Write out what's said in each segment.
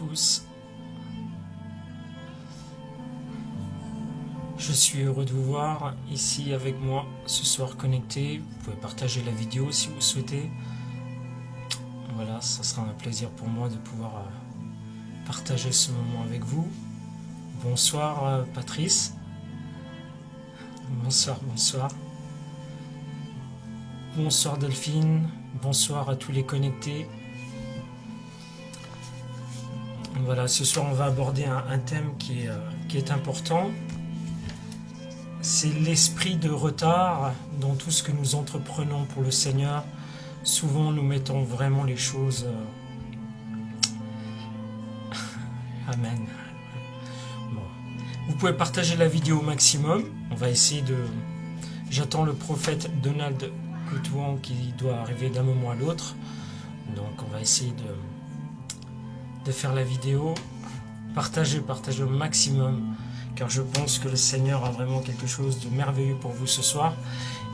tous. Je suis heureux de vous voir ici avec moi ce soir connecté. Vous pouvez partager la vidéo si vous le souhaitez. Voilà, ça sera un plaisir pour moi de pouvoir partager ce moment avec vous. Bonsoir Patrice. Bonsoir, bonsoir. Bonsoir Delphine. Bonsoir à tous les connectés. Voilà, ce soir on va aborder un thème qui est important. C'est l'esprit de retard dans tout ce que nous entreprenons pour le Seigneur. Souvent nous mettons vraiment les choses... Amen. Bon. Vous pouvez partager la vidéo au maximum. On va essayer de... J'attends le prophète Donald Coutouan qui doit arriver d'un moment à l'autre. Donc on va essayer de faire la vidéo. Partagez au maximum. Car je pense que le Seigneur a vraiment quelque chose de merveilleux pour vous ce soir.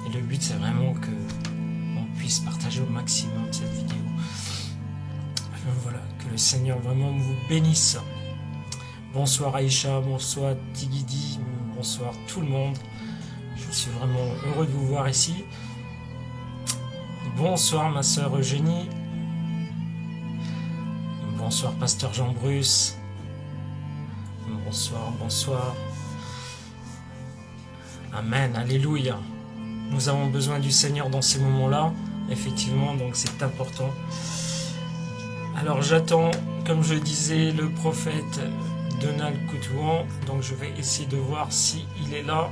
Et le but, c'est vraiment qu'on puisse partager au maximum cette vidéo. Alors voilà, que le Seigneur vraiment vous bénisse. Bonsoir Aïcha, bonsoir Tigidi, bonsoir tout le monde. Je suis vraiment heureux de vous voir ici. Bonsoir ma sœur Eugénie. Bonsoir pasteur Jean-Bruce. Bonsoir, bonsoir. Amen, alléluia. Nous avons besoin du Seigneur dans ces moments-là, effectivement, donc c'est important. Alors j'attends, comme je disais, le prophète Donald Coutouan, donc je vais essayer de voir s'il est là.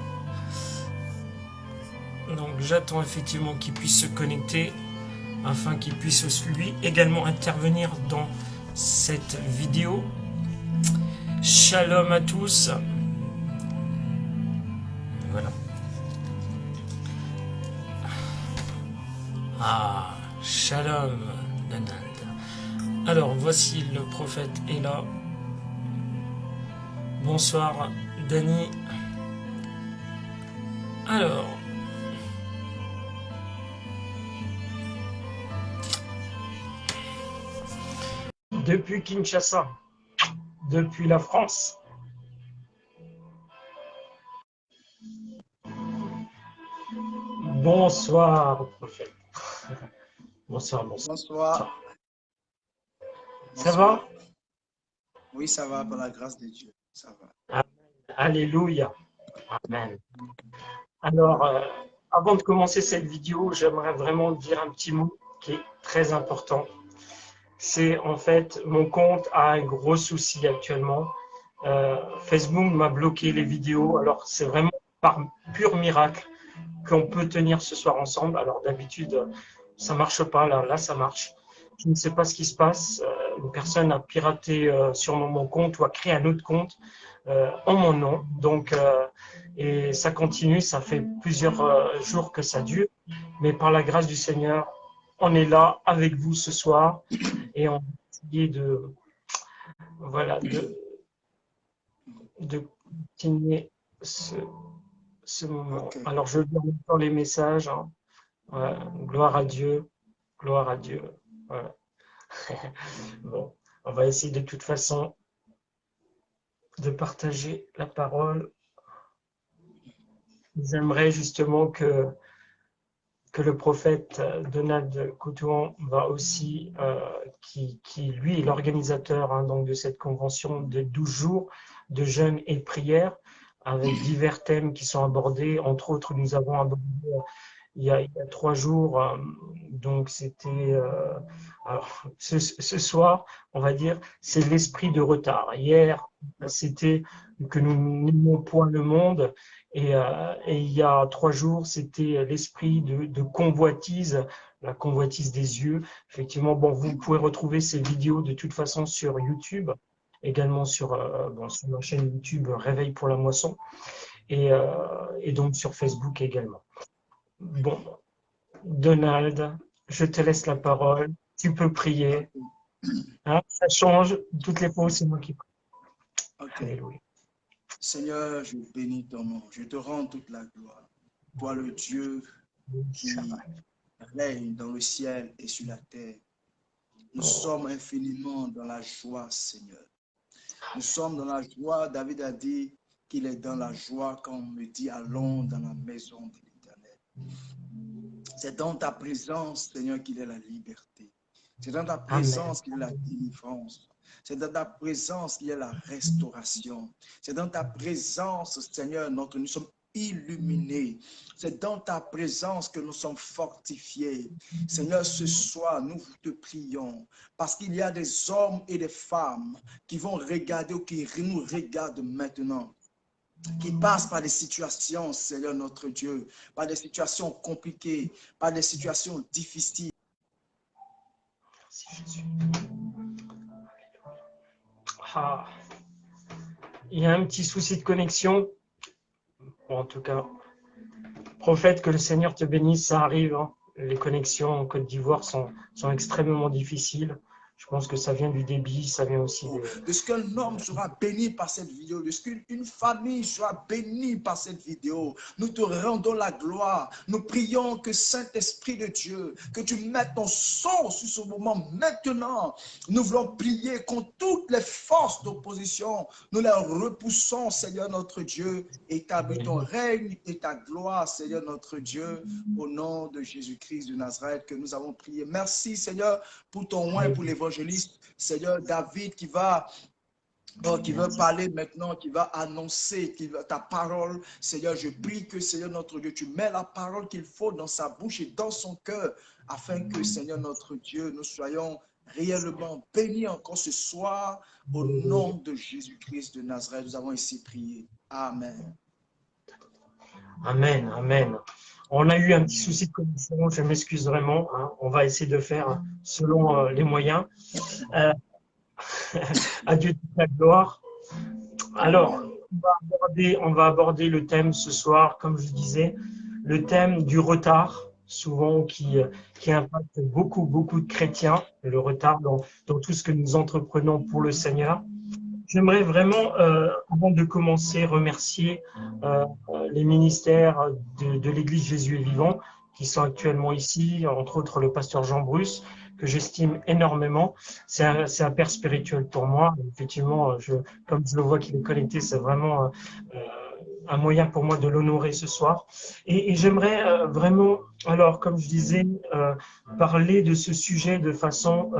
Donc j'attends effectivement qu'il puisse se connecter, afin qu'il puisse lui également intervenir dans cette vidéo. Shalom à tous. Voilà. Ah, shalom, Donald. Alors, voici le prophète est là. Bonsoir, Dani. Alors. Depuis Kinshasa. Depuis la France. Bonsoir, prophète. Bonsoir, bonsoir. Bonsoir. Ça va? Oui, ça va, par la grâce de Dieu. Ça va. Amen. Alléluia. Amen. Alors, avant de commencer cette vidéo, j'aimerais vraiment dire un petit mot qui est très important. C'est en fait, mon compte a un gros souci actuellement. Facebook m'a bloqué les vidéos. Alors, c'est vraiment par pur miracle qu'on peut tenir ce soir ensemble. Alors, d'habitude, ça ne marche pas. Là, ça marche. Je ne sais pas ce qui se passe. Une personne a piraté sur mon compte ou a créé un autre compte en mon nom. Donc, et ça continue. Ça fait plusieurs jours que ça dure. Mais par la grâce du Seigneur, on est là avec vous ce soir et on va essayer voilà, de continuer ce moment. Okay. Alors, je lis encore les messages. Hein. Ouais, gloire à Dieu. Gloire à Dieu. Voilà. Bon, on va essayer de toute façon de partager la parole. J'aimerais justement que le prophète Donald Coutouan va aussi, qui lui est l'organisateur hein, donc de cette convention de 12 jours de jeûne et de prière, avec divers thèmes qui sont abordés. Entre autres, nous avons abordé il y a 3 jours, donc c'était... ce soir, on va dire, c'est l'esprit de retard. Hier, c'était que nous n'aimons point le monde. Et il y a 3 jours, c'était l'esprit de convoitise, la convoitise des yeux. Effectivement, bon, vous pouvez retrouver ces vidéos de toute façon sur YouTube, également sur ma chaîne YouTube Réveil pour la moisson, et donc sur Facebook également. Bon, Donald, je te laisse la parole. Tu peux prier. Hein, ça change. Toutes les fois, c'est moi qui prie. Okay. Alléluia. Seigneur, je bénis ton nom. Je te rends toute la gloire. Toi, le Dieu qui règne dans le ciel et sur la terre. Nous sommes infiniment dans la joie, Seigneur. Nous sommes dans la joie. David a dit qu'il est dans la joie quand on me dit allons dans la maison de l'Éternel. C'est dans ta présence, Seigneur, qu'il est la liberté. C'est dans ta présence qu'il y a la délivrance. C'est dans ta présence qu'il y a la restauration. C'est dans ta présence, Seigneur, nous sommes illuminés. C'est dans ta présence que nous sommes fortifiés. Seigneur, ce soir, nous te prions parce qu'il y a des hommes et des femmes qui vont regarder ou qui nous regardent maintenant, qui passent par des situations, Seigneur notre Dieu, par des situations compliquées, par des situations difficiles. Merci Jésus. Ah. Il y a un petit souci de connexion. Bon, en tout cas, prophète, que le Seigneur te bénisse, ça arrive. Hein. Les connexions en Côte d'Ivoire sont extrêmement difficiles. Je pense que ça vient du débit, ça vient aussi de ce qu'un homme sera béni par cette vidéo, de ce qu'une famille sera bénie par cette vidéo. Nous te rendons la gloire. Nous prions que Saint-Esprit de Dieu, que tu mettes ton sang sur ce moment maintenant. Nous voulons prier contre toutes les forces d'opposition. Nous les repoussons, Seigneur notre Dieu. Établis ton règne et ta gloire, Seigneur notre Dieu, au nom de Jésus-Christ de Nazareth que nous avons prié. Merci, Seigneur, pour ton oint, pour l'évangile. Seigneur David qui va parler maintenant, qui va annoncer ta parole. Seigneur, je prie que, Seigneur notre Dieu, tu mets la parole qu'il faut dans sa bouche et dans son cœur, afin que, Seigneur notre Dieu, nous soyons réellement bénis encore ce soir, au nom de Jésus-Christ de Nazareth. Nous avons ici prié. Amen. Amen, amen. On a eu un petit souci de connexion, je m'excuse vraiment. Hein. On va essayer de faire selon les moyens. À Dieu toute la gloire. Alors, on va aborder le thème ce soir, comme je disais, le thème du retard, souvent qui impacte beaucoup de chrétiens, le retard dans tout ce que nous entreprenons pour le Seigneur. J'aimerais vraiment, avant de commencer, remercier les ministères de l'Église Jésus est vivant qui sont actuellement ici, entre autres le pasteur Jean Bruce, que j'estime énormément. C'est un père spirituel pour moi. Effectivement, comme je le vois qu'il est connecté, c'est vraiment un moyen pour moi de l'honorer ce soir. Et j'aimerais vraiment, alors comme je disais, parler de ce sujet de façon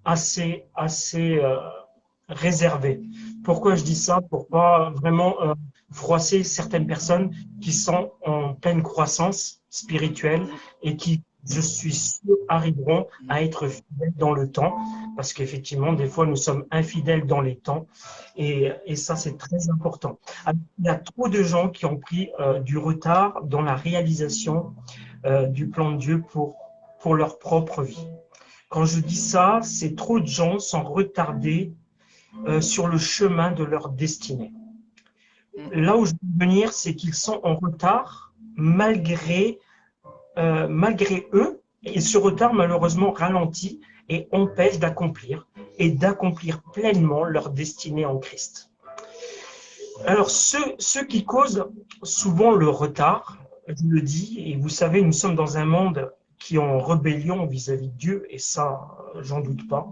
assez réservé. Pourquoi je dis ça? Pour pas vraiment froisser certaines personnes qui sont en pleine croissance spirituelle et qui, je suis sûr, arriveront à être fidèles dans le temps, parce qu'effectivement, des fois, nous sommes infidèles dans les temps, et ça, c'est très important. Il y a trop de gens qui ont pris du retard dans la réalisation du plan de Dieu pour leur propre vie. Quand je dis ça, c'est trop de gens sont retardés sur le chemin de leur destinée. Là où je veux venir, c'est qu'ils sont en retard malgré eux, et ce retard malheureusement ralentit et empêche d'accomplir pleinement leur destinée en Christ. Alors ceux qui causent souvent le retard, je le dis, et vous savez, nous sommes dans un monde qui est en rébellion vis-à-vis de Dieu, et ça, j'en doute pas.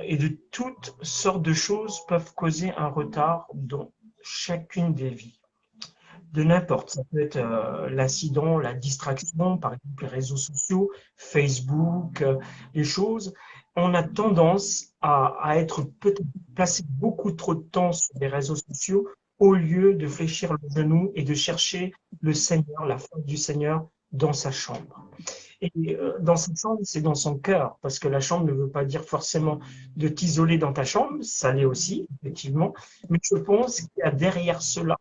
Et de toutes sortes de choses peuvent causer un retard dans chacune des vies. De n'importe, ça peut être l'incident, la distraction, par exemple les réseaux sociaux, Facebook, les choses. On a tendance à être peut-être placé beaucoup trop de temps sur les réseaux sociaux au lieu de fléchir le genou et de chercher le Seigneur, la face du Seigneur dans sa chambre. Et dans sa chambre, c'est dans son cœur, parce que la chambre ne veut pas dire forcément de t'isoler dans ta chambre, ça l'est aussi, effectivement, mais je pense qu'il y a derrière cela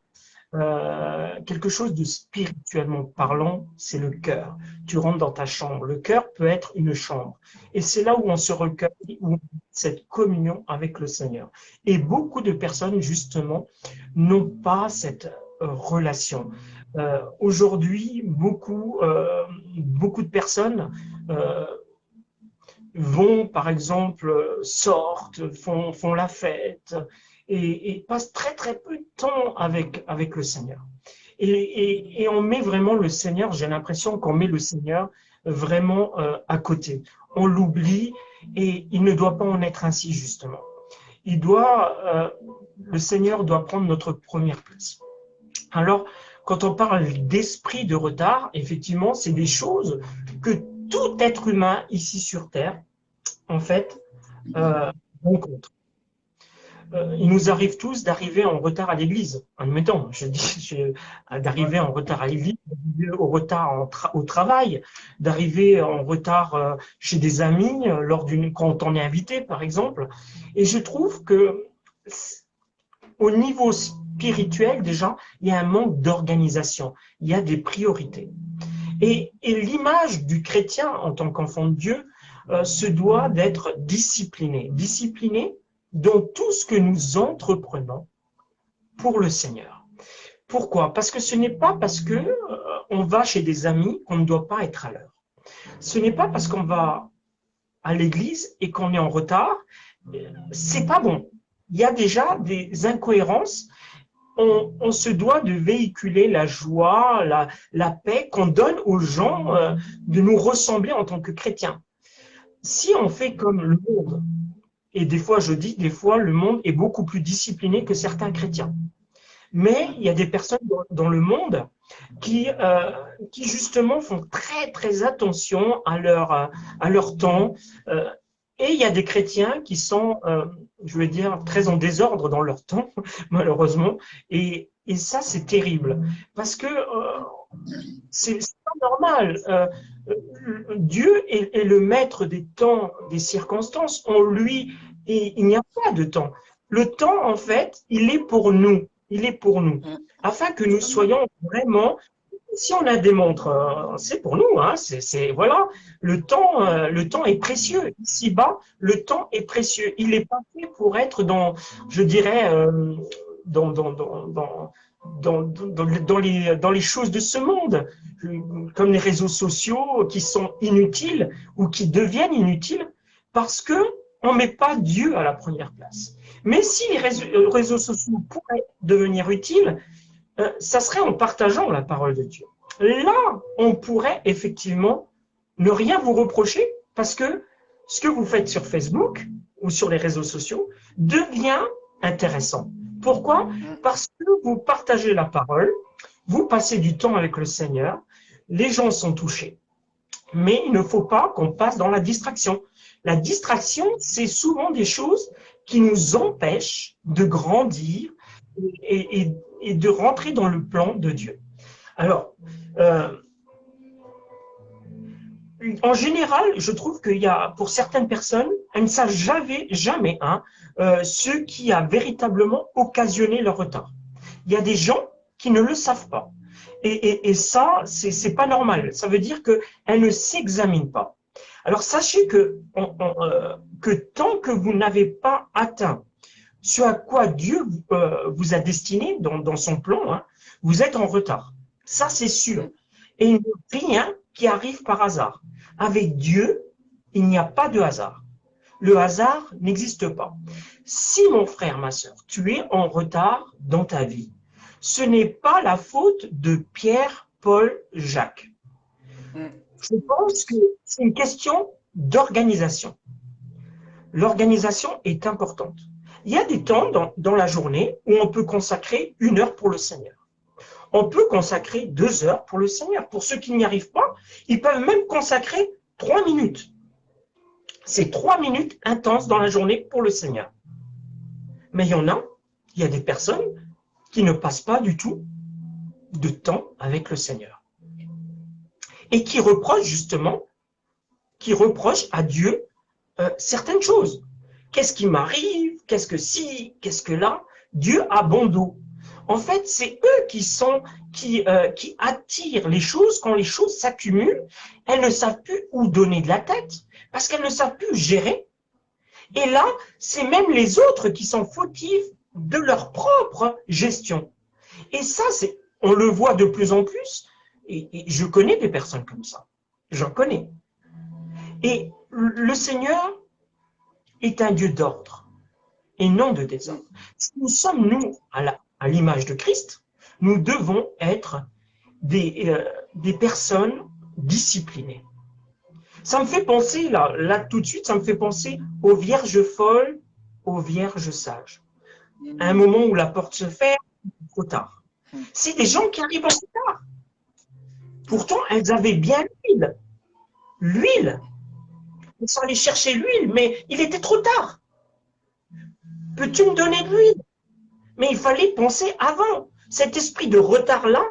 quelque chose de spirituellement parlant, c'est le cœur. Tu rentres dans ta chambre, le cœur peut être une chambre, et c'est là où on se recueille, où on a cette communion avec le Seigneur. Et beaucoup de personnes, justement, n'ont pas cette relation. Aujourd'hui, beaucoup de personnes vont, par exemple, sortent, font la fête et passent très peu de temps avec le Seigneur. Et on met vraiment le Seigneur, j'ai l'impression qu'on met le Seigneur vraiment à côté. On l'oublie et il ne doit pas en être ainsi, justement. Le Seigneur doit prendre notre première place. Alors, quand on parle d'esprit de retard, effectivement, c'est des choses que tout être humain ici sur Terre, en fait, rencontre. Il nous arrive tous d'arriver en retard à l'église, admettons, d'arriver en retard à l'église, d'arriver au retard au travail, d'arriver en retard chez des amis, quand on est invité, par exemple. Et je trouve que au niveau spirituel, déjà, il y a un manque d'organisation, il y a des priorités. Et l'image du chrétien en tant qu'enfant de Dieu se doit d'être discipliné. Discipliné dans tout ce que nous entreprenons pour le Seigneur. Pourquoi? Parce que ce n'est pas parce que on va chez des amis qu'on ne doit pas être à l'heure. Ce n'est pas parce qu'on va à l'église et qu'on est en retard, c'est pas bon. Il y a déjà des incohérences. On se doit de véhiculer la joie, la paix qu'on donne aux gens, de nous ressembler en tant que chrétiens. Si on fait comme le monde, et des fois le monde est beaucoup plus discipliné que certains chrétiens. Mais il y a des personnes dans le monde qui justement font très très attention à leur temps. Et il y a des chrétiens qui sont, je vais dire, très en désordre dans leur temps, malheureusement. Et ça, c'est terrible. Parce que c'est pas normal. Dieu est le maître des temps, des circonstances. Il n'y a pas de temps. Le temps, en fait, il est pour nous. Il est pour nous. Afin que nous soyons vraiment, si on a des montres, c'est pour nous. Hein, voilà, le temps est précieux. Ici-bas, le temps est précieux. Il n'est pas fait pour être je dirais, dans les choses de ce monde, comme les réseaux sociaux qui sont inutiles ou qui deviennent inutiles parce qu'on ne met pas Dieu à la première place. Mais si les réseaux sociaux pourraient devenir utiles, ça serait en partageant la parole de Dieu. Là, on pourrait effectivement ne rien vous reprocher parce que ce que vous faites sur Facebook ou sur les réseaux sociaux devient intéressant. Pourquoi? Parce que vous partagez la parole, vous passez du temps avec le Seigneur, les gens sont touchés. Mais il ne faut pas qu'on passe dans la distraction. La distraction, c'est souvent des choses qui nous empêchent de grandir et de rentrer dans le plan de Dieu. Alors, en général, je trouve qu'il y a, pour certaines personnes, elles ne savent jamais ce qui a véritablement occasionné leur retard. Il y a des gens qui ne le savent pas. Et ça, c'est pas normal. Ça veut dire qu'elles ne s'examinent pas. Alors, sachez que tant que vous n'avez pas atteint ce à quoi Dieu vous a destiné dans son plan, hein, vous êtes en retard. Ça, c'est sûr. Et il n'y a rien qui arrive par hasard. Avec Dieu, il n'y a pas de hasard. Le hasard n'existe pas. Si, mon frère, ma sœur, tu es en retard dans ta vie, ce n'est pas la faute de Pierre, Paul, Jacques. Je pense que c'est une question d'organisation. L'organisation est importante. Il y a des temps dans la journée où on peut consacrer 1 heure pour le Seigneur. On peut consacrer 2 heures pour le Seigneur. Pour ceux qui n'y arrivent pas, ils peuvent même consacrer 3 minutes. C'est 3 minutes intenses dans la journée pour le Seigneur. Mais il y a des personnes qui ne passent pas du tout de temps avec le Seigneur. Et qui reprochent à Dieu certaines choses. Qu'est-ce qui m'arrive? Qu'est-ce que si? Qu'est-ce que là? Dieu a bon dos. En fait, c'est eux qui attirent les choses. Quand les choses s'accumulent, elles ne savent plus où donner de la tête parce qu'elles ne savent plus gérer. Et là, c'est même les autres qui sont fautifs de leur propre gestion. Et ça, on le voit de plus en plus. Et je connais des personnes comme ça. J'en connais. Et le Seigneur est un Dieu d'ordre et non de désordre. Si nous sommes, nous, à l'image de Christ, nous devons être des personnes disciplinées. Ça me fait penser, là tout de suite, ça me fait penser aux vierges folles, aux vierges sages. À un moment où la porte se ferme, trop tard. C'est des gens qui arrivent en retard. Pourtant, elles avaient bien l'huile. L'huile. Ils sont allés chercher l'huile, mais il était trop tard. Peux-tu me donner de l'huile? Mais il fallait penser avant. Cet esprit de retard-là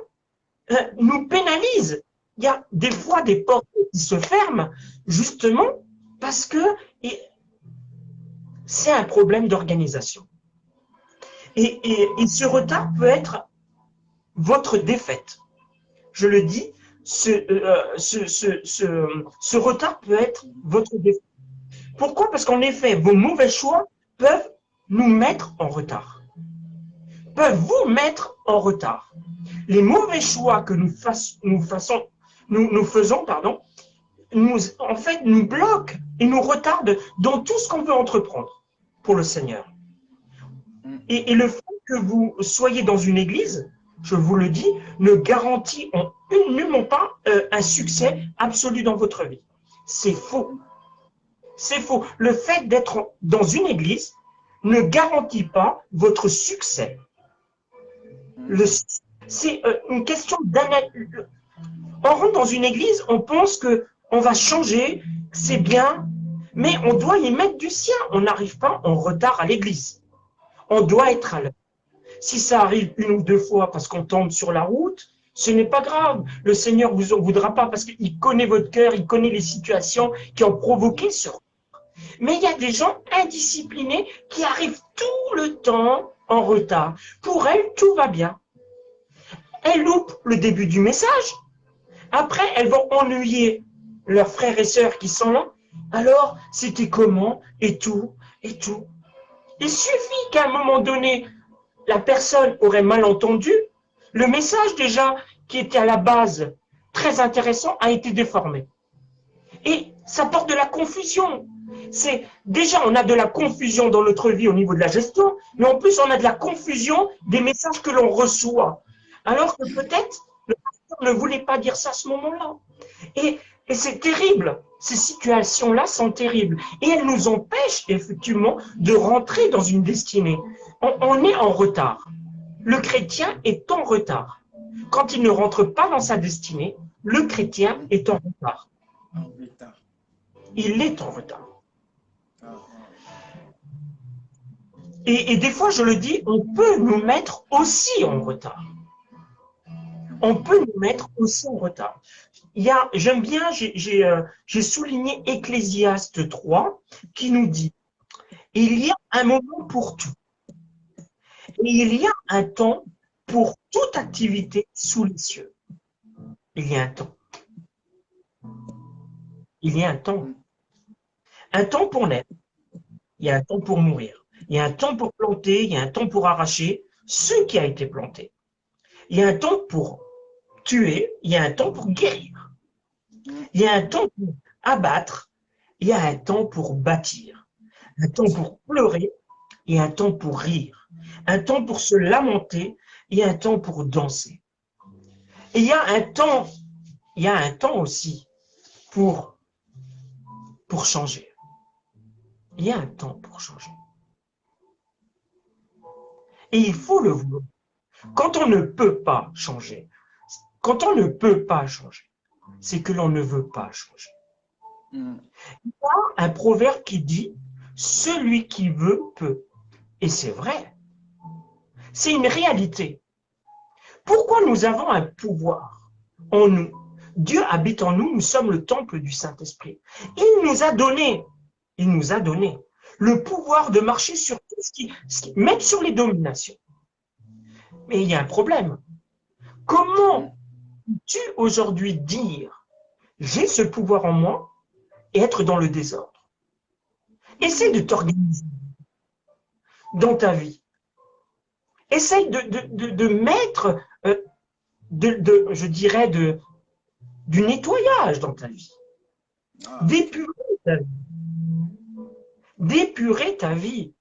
nous pénalise. Il y a des fois des portes qui se ferment, justement parce que c'est un problème d'organisation. Et ce retard peut être votre défaite. Je le dis, ce retard peut être votre défaite. Pourquoi? Parce qu'en effet, vos mauvais choix peuvent nous mettre en retard. Peuvent vous mettre en retard. Les mauvais choix que nous faisons, en fait, nous bloquent et nous retardent dans tout ce qu'on veut entreprendre pour le Seigneur. Et le fait que vous soyez dans une église, je vous le dis, ne garantit nullement pas un succès absolu dans votre vie. C'est faux. C'est faux. Le fait d'être dans une église ne garantit pas votre succès. C'est une question d'analyse. On rentre dans une église, on pense qu'on va changer, c'est bien, mais on doit y mettre du sien. On n'arrive pas en retard à l'église. On doit être à l'heure. Si ça arrive une ou deux fois parce qu'on tombe sur la route, ce n'est pas grave. Le Seigneur ne vous en voudra pas parce qu'il connaît votre cœur, il connaît les situations qui ont provoqué ce retard. Mais il y a des gens indisciplinés qui arrivent tout le temps en retard. Pour elles, tout va bien. Elles loupent le début du message. Après, elles vont ennuyer leurs frères et sœurs qui sont là. Alors, c'était comment? Et tout, et tout. Il suffit qu'à un moment donné, la personne aurait mal entendu. Le message déjà, qui était à la base très intéressant, a été déformé. Et ça porte de la confusion. Déjà, on a de la confusion dans notre vie au niveau de la gestion, mais en plus, on a de la confusion des messages que l'on reçoit. Alors que peut-être, le pasteur ne voulait pas dire ça à ce moment-là. Et c'est terrible. Ces situations-là sont terribles. Et elles nous empêchent, effectivement, de rentrer dans une destinée. On est en retard. Le chrétien est en retard. Quand il ne rentre pas dans sa destinée, le chrétien est en retard. Il est en retard. Et des fois, je le dis, on peut nous mettre aussi en retard. On peut nous mettre aussi en retard. J'aime bien, j'ai souligné Ecclésiaste 3 qui nous dit « Il y a un moment pour tout. Et il y a un temps pour toute activité sous les cieux. » Il y a un temps. Il y a un temps. Un temps pour naître. Il y a un temps pour mourir. Il y a un temps pour planter. Il y a un temps pour arracher ce qui a été planté. Il y a un temps pour tuer. Il y a un temps pour guérir. Il y a un temps pour abattre. Il y a un temps pour bâtir. Un temps pour pleurer. Et un temps pour rire. Un temps pour se lamenter. Et un temps pour danser. Et il y a un temps aussi pour changer. Il y a un temps pour changer. Et il faut le vouloir. Quand on ne peut pas changer, c'est que l'on ne veut pas changer. Il y a un proverbe qui dit « Celui qui veut peut ». Et c'est vrai. C'est une réalité. Pourquoi nous avons un pouvoir en nous? Dieu habite en nous, nous sommes le temple du Saint-Esprit. Il nous a donné le pouvoir de marcher sur tout ce qui mettre sur les dominations. Mais il y a un problème. Comment peux-tu aujourd'hui dire « j'ai ce pouvoir en moi » et être dans le désordre? Essaye de t'organiser dans ta vie. Essaye de mettre, je dirais, du nettoyage dans ta vie. D'épurer ta vie. D'épurer ta vie.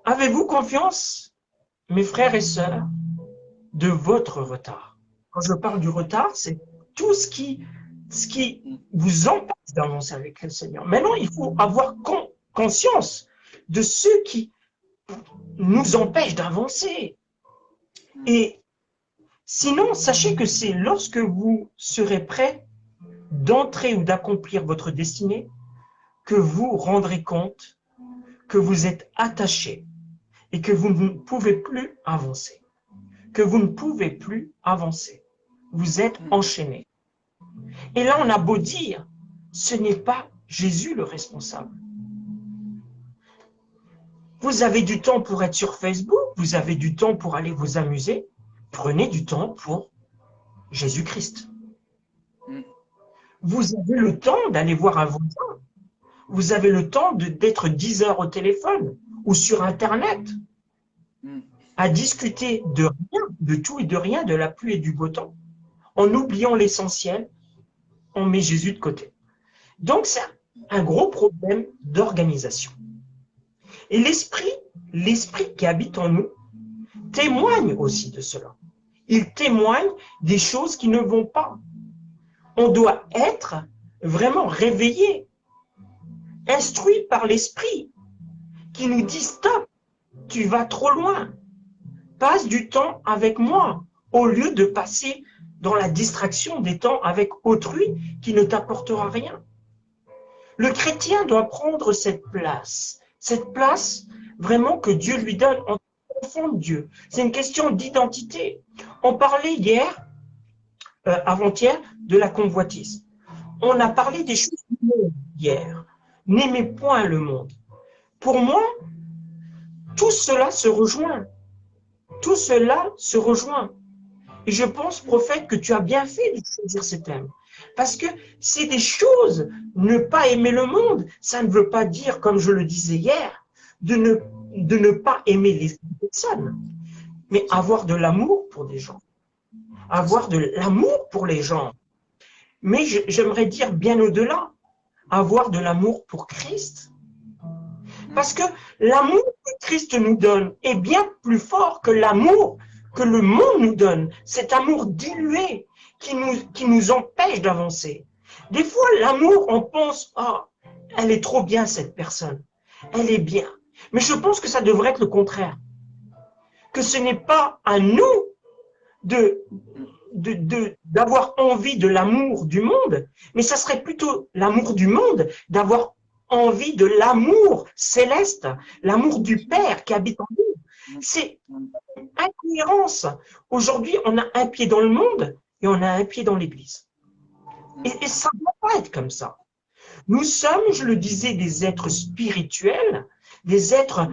Avez-vous confiance, mes frères et sœurs, de votre retard? Quand je parle du retard, c'est tout ce qui vous empêche d'avancer avec le Seigneur. Maintenant, il faut avoir conscience de ceux qui nous empêchent d'avancer. Et sinon, sachez que c'est lorsque vous serez prêt d'entrer ou d'accomplir votre destinée que vous rendrez compte que vous êtes attaché et que vous ne pouvez plus avancer. Que vous ne pouvez plus avancer. Vous êtes enchaîné. Et là, on a beau dire, ce n'est pas Jésus le responsable. Vous avez du temps pour être sur Facebook, vous avez du temps pour aller vous amuser. Prenez du temps pour Jésus-Christ. Vous avez le temps d'aller voir un voisin. Vous avez le temps d'être 10 heures au téléphone ou sur Internet à discuter de rien, de tout et de rien, de la pluie et du beau temps. En oubliant l'essentiel, on met Jésus de côté. Donc, c'est un gros problème d'organisation. Et l'esprit qui habite en nous, témoigne aussi de cela. Il témoigne des choses qui ne vont pas. On doit être vraiment réveillé, instruit par l'esprit qui nous dit stop, tu vas trop loin. Passe du temps avec moi au lieu de passer dans la distraction des temps avec autrui qui ne t'apportera rien. Le chrétien doit prendre cette place vraiment que Dieu lui donne en enfant de Dieu. C'est une question d'identité. On parlait hier, avant-hier, de la convoitise. On a parlé des choses du monde hier. N'aimez point le monde. Pour moi, tout cela se rejoint. Tout cela se rejoint. Et je pense, prophète, que tu as bien fait de choisir ce thème. Parce que c'est des choses, ne pas aimer le monde, ça ne veut pas dire, comme je le disais hier, de ne pas aimer les personnes, mais avoir de l'amour pour des gens. Avoir de l'amour pour les gens. Mais j'aimerais dire bien au-delà, avoir de l'amour pour Christ. Parce que l'amour que Christ nous donne est bien plus fort que l'amour que le monde nous donne. Cet amour dilué qui nous empêche d'avancer. Des fois, l'amour, on pense, oh, elle est trop bien cette personne. Elle est bien. Mais je pense que ça devrait être le contraire. Que ce n'est pas à nous d'avoir envie de l'amour du monde, mais ça serait plutôt l'amour du monde d'avoir envie de l'amour céleste, l'amour du Père qui habite en nous. C'est une incohérence. Aujourd'hui, on a un pied dans le monde et on a un pied dans l'Église. Et ça ne doit pas être comme ça. Nous sommes, je le disais, des êtres spirituels, des êtres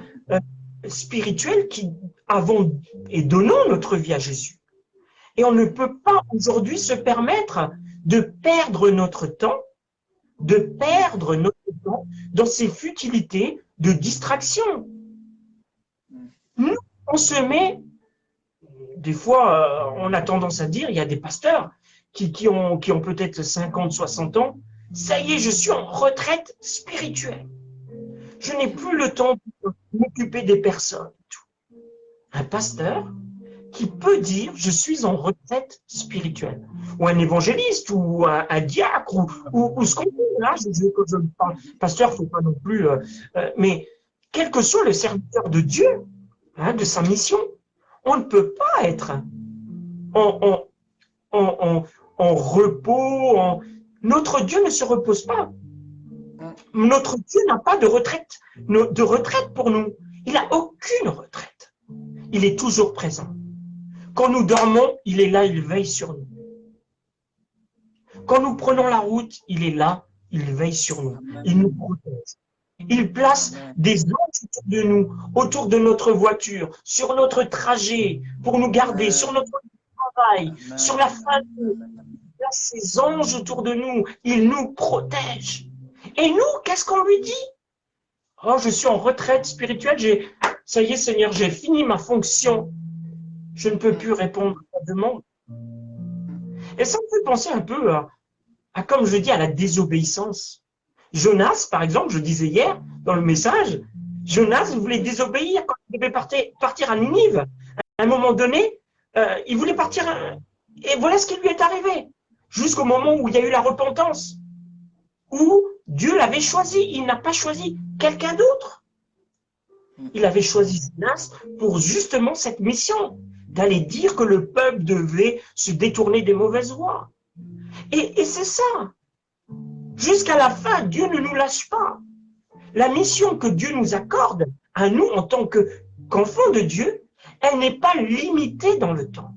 spirituels qui avons et donnons notre vie à Jésus. Et on ne peut pas aujourd'hui se permettre de perdre notre temps, dans ces futilités de distraction. Nous, on se met, des fois, on a tendance à dire, il y a des pasteurs qui ont peut-être 50, 60 ans, ça y est, je suis en retraite spirituelle. Je n'ai plus le temps pour m'occuper des personnes. Un pasteur qui peut dire, je suis en retraite spirituelle. Ou un évangéliste, ou un diacre, ou ce qu'on veut. Là, je parle, pasteur, il ne faut pas non plus... mais quel que soit le serviteur de Dieu, de sa mission, on ne peut pas être en repos. Notre Dieu ne se repose pas. Notre Dieu n'a pas de retraite pour nous. Il n'a aucune retraite. Il est toujours présent. Quand nous dormons, il est là, il veille sur nous. Quand nous prenons la route, il est là, il veille sur nous. Il nous protège. Il place des anges autour de nous, autour de notre voiture, sur notre trajet, pour nous garder, sur notre travail, sur la famille. Il place ses anges autour de nous. Il nous protège. Et nous, qu'est-ce qu'on lui dit? Oh, je suis en retraite spirituelle. Ça y est, Seigneur, j'ai fini ma fonction. Je ne peux plus répondre à ta demande. Et ça me fait penser un peu à, comme je dis, à la désobéissance. Jonas, par exemple, je disais hier dans le message, Jonas voulait désobéir quand il devait partir à Ninive. À un moment donné, il voulait partir, et voilà ce qui lui est arrivé. jusqu'au moment où il y a eu la repentance, où Dieu l'avait choisi. Il n'a pas choisi quelqu'un d'autre. Il avait choisi Silas pour justement cette mission, d'aller dire que le peuple devait se détourner des mauvaises voies. Et c'est ça. Jusqu'à la fin, Dieu ne nous lâche pas. La mission que Dieu nous accorde, à nous en tant qu'enfants de Dieu, elle n'est pas limitée dans le temps.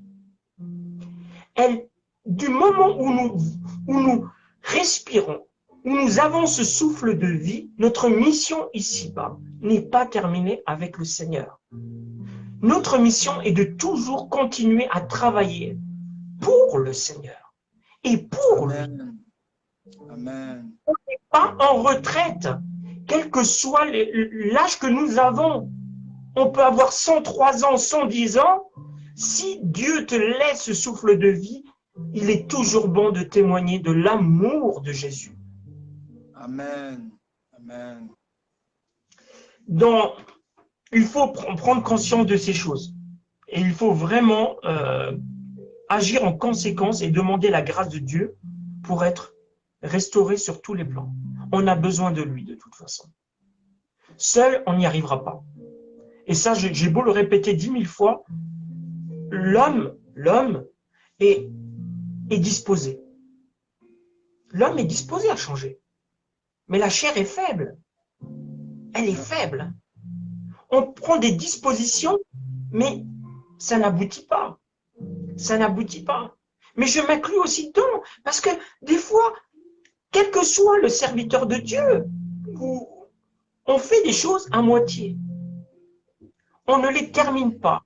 Du moment où nous respirons, où nous avons ce souffle de vie, notre mission ici-bas n'est pas terminée avec le Seigneur. Notre mission est de toujours continuer à travailler pour le Seigneur et pour lui. Amen. On n'est pas en retraite, quel que soit l'âge que nous avons. On peut avoir 103 ans, 110 ans. Si Dieu te laisse ce souffle de vie, il est toujours bon de témoigner de l'amour de Jésus. Amen. Amen. Donc, il faut prendre conscience de ces choses. Et il faut vraiment agir en conséquence et demander la grâce de Dieu pour être restauré sur tous les plans. On a besoin de lui de toute façon. Seul, on n'y arrivera pas. Et ça, j'ai beau le répéter 10 000 fois, l'homme est disposé. L'homme est disposé à changer. Mais la chair est faible. Elle est faible. On prend des dispositions, mais ça n'aboutit pas. Ça n'aboutit pas. Mais je m'inclus aussi dedans, parce que des fois, quel que soit le serviteur de Dieu, on fait des choses à moitié. On ne les termine pas.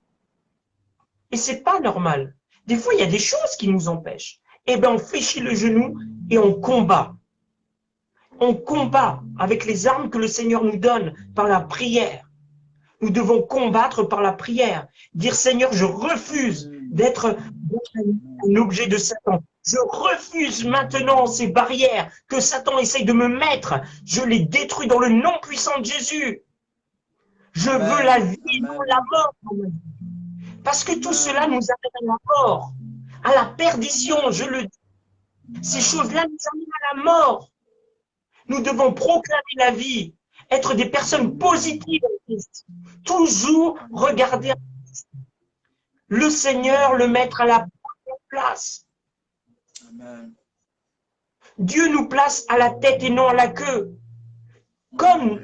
Et c'est pas normal. Des fois, il y a des choses qui nous empêchent. Eh bien, on fléchit le genou et on combat. On combat avec les armes que le Seigneur nous donne par la prière. Nous devons combattre par la prière. Dire, Seigneur, je refuse d'être un objet de Satan. Je refuse maintenant ces barrières que Satan essaye de me mettre. Je les détruis dans le nom puissant de Jésus. Je veux la vie et non la mort. Parce que tout cela nous amène à la mort, à la perdition, je le dis. Ces choses-là nous amènent à la mort. Nous devons proclamer la vie, être des personnes positives en Christ. Toujours regarder le Seigneur, le mettre à la première place. Amen. Dieu nous place à la tête et non à la queue. Comme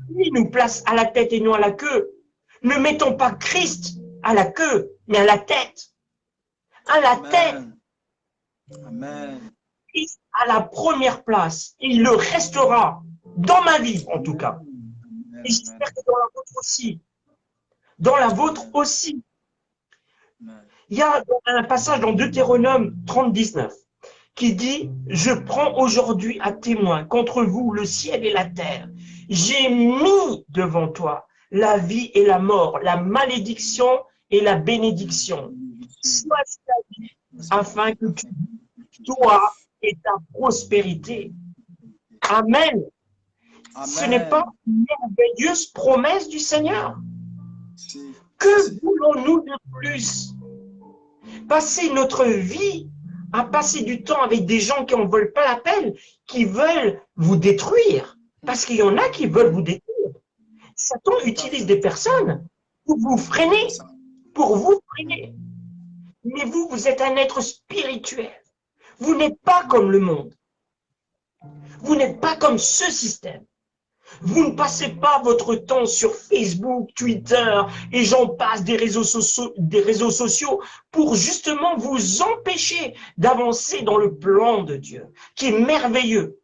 lui nous place à la tête et non à la queue. Ne mettons pas Christ à la queue, mais à la tête. À la tête. Amen. Christ à la première place. Et il le restera dans ma vie, en tout cas. Et j'espère que dans la vôtre aussi. Dans la vôtre aussi. Il y a un passage dans Deutéronome 30, 19 qui dit « Je prends aujourd'hui à témoin contre vous le ciel et la terre. J'ai mis devant toi la vie et la mort, la malédiction et la bénédiction. Choisis la vie afin que tu toi et ta prospérité. » Amen. Amen. Ce n'est pas une merveilleuse promesse du Seigneur? Que voulons-nous de plus? Passer notre vie à passer du temps avec des gens qui n'en veulent pas la peine, qui veulent vous détruire. Parce qu'il y en a qui veulent vous détruire. Satan utilise des personnes pour vous freiner. Pour vous freiner. Mais vous, vous êtes un être spirituel. Vous n'êtes pas comme le monde. Vous n'êtes pas comme ce système. Vous ne passez pas votre temps sur Facebook, Twitter et j'en passe des réseaux sociaux pour justement vous empêcher d'avancer dans le plan de Dieu, qui est merveilleux.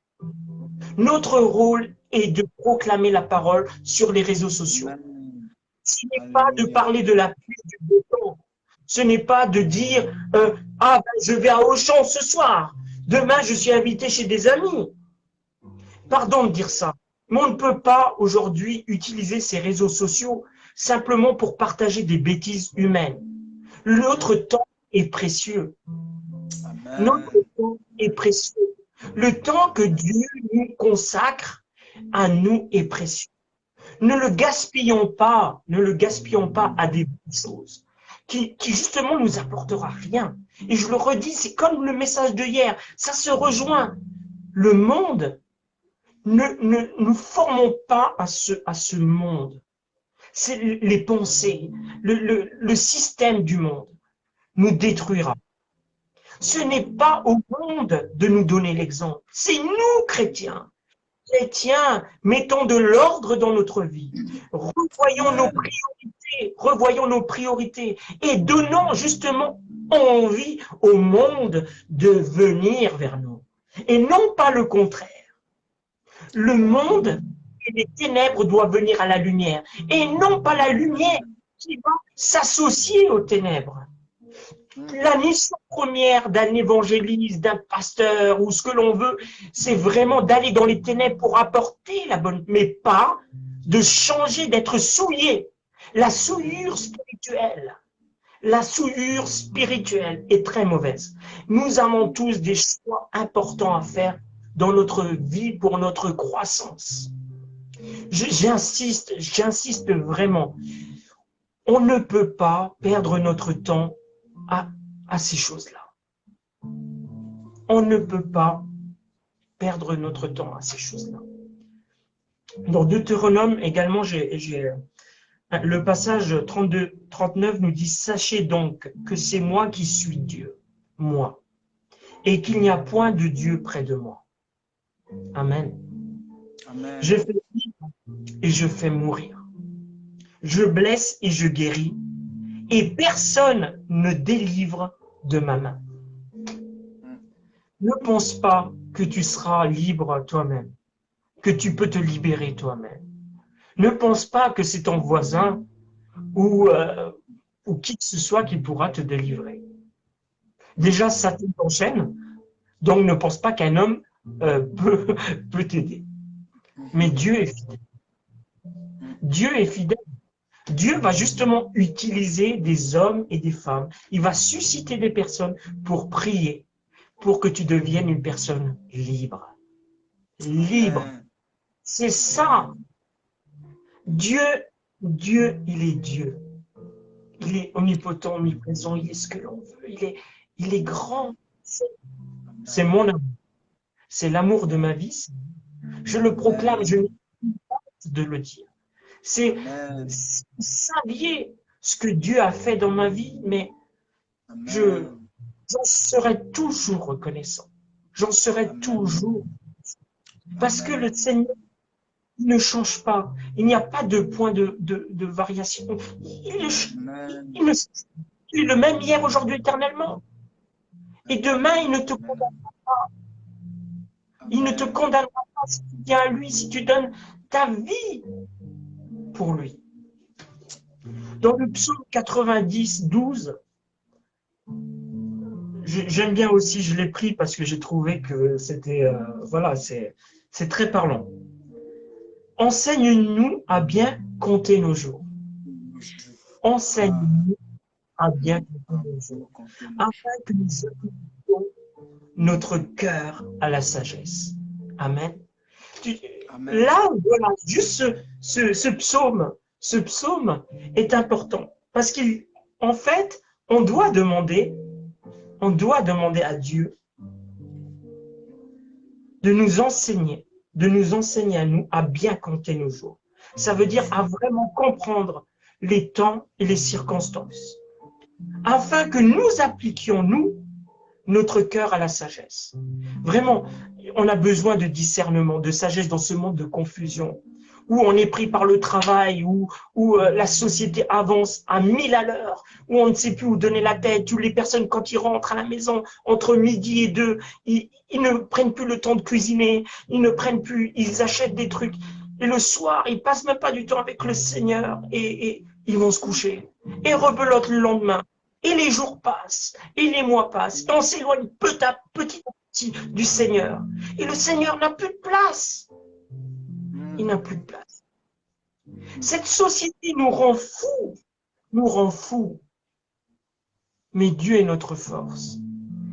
Notre rôle est de proclamer la parole sur les réseaux sociaux. Ce n'est pas de parler de la pluie du beau temps. Ce n'est pas de dire ah, ben, je vais à Auchan ce soir. Demain, je suis invité chez des amis. Pardon de dire ça. Mais on ne peut pas aujourd'hui utiliser ces réseaux sociaux simplement pour partager des bêtises humaines. Notre temps est précieux. Amen. Notre temps est précieux. Le temps que Dieu nous consacre à nous est précieux. Ne le gaspillons pas à des bonnes choses. qui justement nous apportera rien. Et je le redis, c'est comme le message de hier, ça se rejoint. Le monde, nous formons pas à ce monde. C'est les pensées, le système du monde nous détruira. Ce n'est pas au monde de nous donner l'exemple, c'est nous, chrétiens. Chrétiens, mettons de l'ordre dans notre vie. Revoyons nos priorités et donnons justement envie au monde de venir vers nous. Et non pas le contraire. Le monde et les ténèbres doivent venir à la lumière et non pas la lumière qui va s'associer aux ténèbres. La mission première d'un évangéliste, d'un pasteur ou ce que l'on veut, c'est vraiment d'aller dans les ténèbres pour apporter la bonne, mais pas de changer, d'être souillé. La souillure spirituelle est très mauvaise. Nous avons tous des choix importants à faire dans notre vie pour notre croissance. J'insiste vraiment. On ne peut pas perdre notre temps à ces choses-là. On ne peut pas perdre notre temps à ces choses-là. Dans Deutéronome également, le passage 32-39 nous dit « Sachez donc que c'est moi qui suis Dieu, moi, et qu'il n'y a point de Dieu près de moi. » Amen. Amen. Je fais vivre et je fais mourir. Je blesse et je guéris. Et personne ne délivre de ma main. Ne pense pas que tu seras libre toi-même, que tu peux te libérer toi-même. Ne pense pas que c'est ton voisin ou qui que ce soit qui pourra te délivrer. Déjà, Satan t'enchaîne, donc ne pense pas qu'un homme peut t'aider. Mais Dieu est fidèle. Dieu est fidèle. Dieu va justement utiliser des hommes et des femmes. Il va susciter des personnes pour prier, pour que tu deviennes une personne libre. Libre. C'est ça. Dieu, il est Dieu. Il est omnipotent, omniprésent, il est ce que l'on veut. Il est grand. C'est mon amour. C'est l'amour de ma vie. Je le proclame, je n'ai pas honte de le dire. C'est vous saviez ce que Dieu a fait dans ma vie, mais j'en serai toujours reconnaissant. J'en serai toujours. Parce que le Seigneur ne change pas. Il n'y a pas de point de variation. Il est le même hier, aujourd'hui, éternellement. Et demain, il ne te condamnera pas. Il ne te condamnera pas si tu viens à lui, si tu donnes ta vie pour lui. Dans le psaume 90, 12, j'aime bien aussi, je l'ai pris parce que j'ai trouvé que c'était, voilà, c'est très parlant. Enseigne-nous à bien compter nos jours. Enseigne-nous à bien compter nos jours, afin que nous appliquions notre cœur à la sagesse. Amen. Là, voilà, juste ce psaume est important parce qu'en fait, on doit demander à Dieu de nous enseigner à nous à bien compter nos jours. Ça veut dire à vraiment comprendre les temps et les circonstances, afin que nous appliquions, nous, notre cœur à la sagesse. Vraiment, on a besoin de discernement, de sagesse dans ce monde de confusion, où on est pris par le travail, où la société avance à 1000 à l'heure, où on ne sait plus où donner la tête, où les personnes, quand ils rentrent à la maison, entre midi et 2, ils ne prennent plus le temps de cuisiner, ils achètent des trucs. Et le soir, ils passent même pas du temps avec le Seigneur et ils vont se coucher. Et rebelote le lendemain. Et les jours passent, et les mois passent, et on s'éloigne petit à petit du Seigneur. Et le Seigneur n'a plus de place. Il n'a plus de place. Cette société nous rend fous. Mais Dieu est notre force.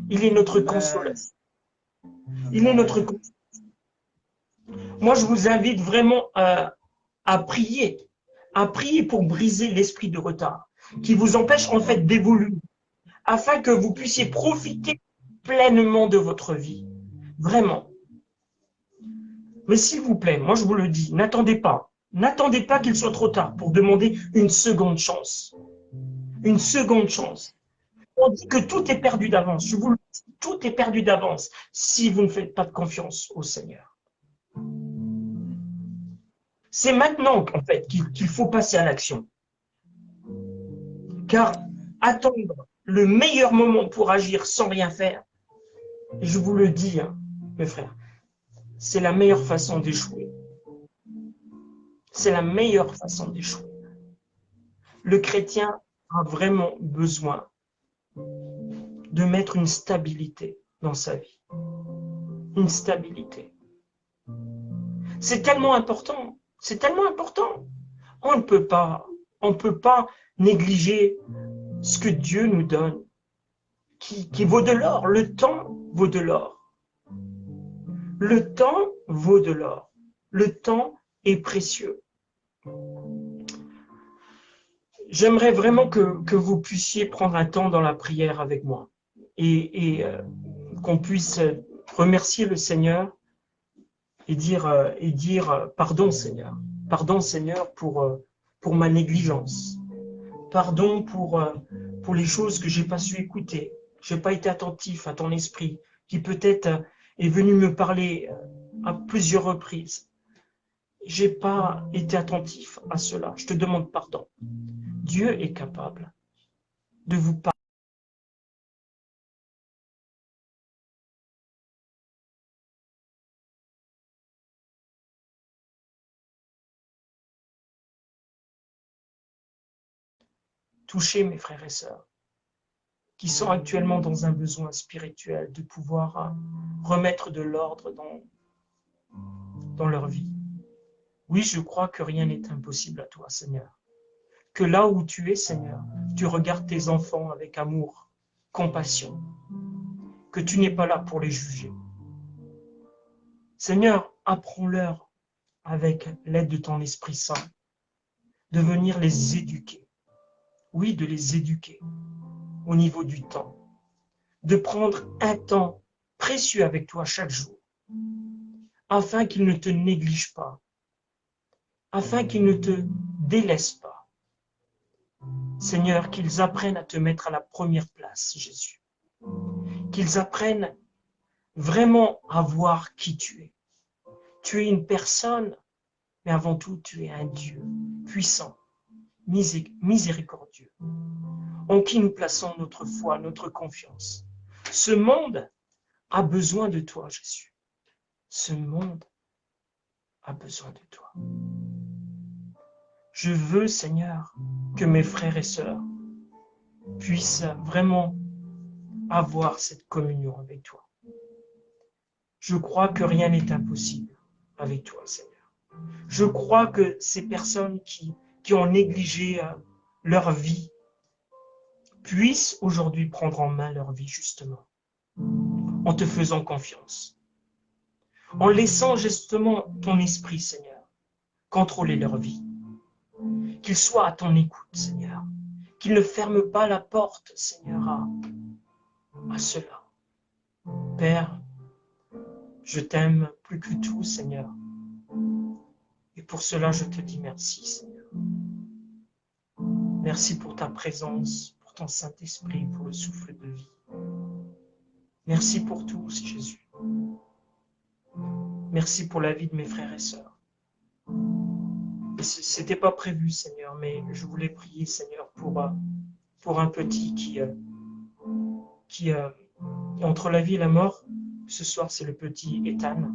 Il est notre consolation. Il est notre consolation. Moi, je vous invite vraiment à prier pour briser l'esprit de retard. qui vous empêchent en fait d'évoluer, afin que vous puissiez profiter pleinement de votre vie. Vraiment. Mais s'il vous plaît, moi je vous le dis, n'attendez pas. N'attendez pas qu'il soit trop tard pour demander une seconde chance. Une seconde chance. On dit que tout est perdu d'avance. Je vous le dis, tout est perdu d'avance si vous ne faites pas de confiance au Seigneur. C'est maintenant, en fait, qu'il faut passer à l'action. Car attendre le meilleur moment pour agir sans rien faire, je vous le dis, hein, mes frères, c'est la meilleure façon d'échouer. C'est la meilleure façon d'échouer. Le chrétien a vraiment besoin de mettre une stabilité dans sa vie. Une stabilité. C'est tellement important. C'est tellement important. On ne peut pas négliger ce que Dieu nous donne, qui vaut de l'or. Le temps vaut de l'or. Le temps vaut de l'or. Le temps est précieux. J'aimerais vraiment que vous puissiez prendre un temps dans la prière avec moi et qu'on puisse remercier le Seigneur et dire pardon Seigneur pour ma négligence, pardon pour les choses que j'ai pas su écouter, j'ai pas été attentif à ton esprit qui peut-être est venu me parler à plusieurs reprises. J'ai pas été attentif à cela, je te demande pardon. Dieu est capable de vous pardonner. Toucher mes frères et sœurs qui sont actuellement dans un besoin spirituel de pouvoir remettre de l'ordre dans leur vie. Oui, je crois que rien n'est impossible à toi, Seigneur. Que là où tu es, Seigneur, tu regardes tes enfants avec amour, compassion, que tu n'es pas là pour les juger. Seigneur, apprends-leur avec l'aide de ton Esprit Saint de venir les éduquer. Oui, de les éduquer au niveau du temps, de prendre un temps précieux avec toi chaque jour, afin qu'ils ne te négligent pas, afin qu'ils ne te délaissent pas. Seigneur, qu'ils apprennent à te mettre à la première place, Jésus. Qu'ils apprennent vraiment à voir qui tu es. Tu es une personne, mais avant tout, tu es un Dieu puissant, miséricordieux, en qui nous plaçons notre foi, notre confiance. Ce monde a besoin de toi, Jésus. Ce monde a besoin de toi. Je veux, Seigneur, que mes frères et sœurs puissent vraiment avoir cette communion avec toi. Je crois que rien n'est impossible avec toi, Seigneur. Je crois que ces personnes qui ont négligé leur vie puissent aujourd'hui prendre en main leur vie, justement, en te faisant confiance, en laissant justement ton esprit, Seigneur, contrôler leur vie. Qu'ils soient à ton écoute, Seigneur. Qu'ils ne ferment pas la porte, Seigneur, à cela. Père, je t'aime plus que tout, Seigneur. Et pour cela, je te dis merci, Seigneur. Merci pour ta présence, pour ton Saint-Esprit, pour le souffle de vie. Merci pour tout, Jésus. Merci pour la vie de mes frères et sœurs. Ce n'était pas prévu, Seigneur, mais je voulais prier, Seigneur, pour un petit qui entre la vie et la mort. Ce soir, c'est le petit Ethan.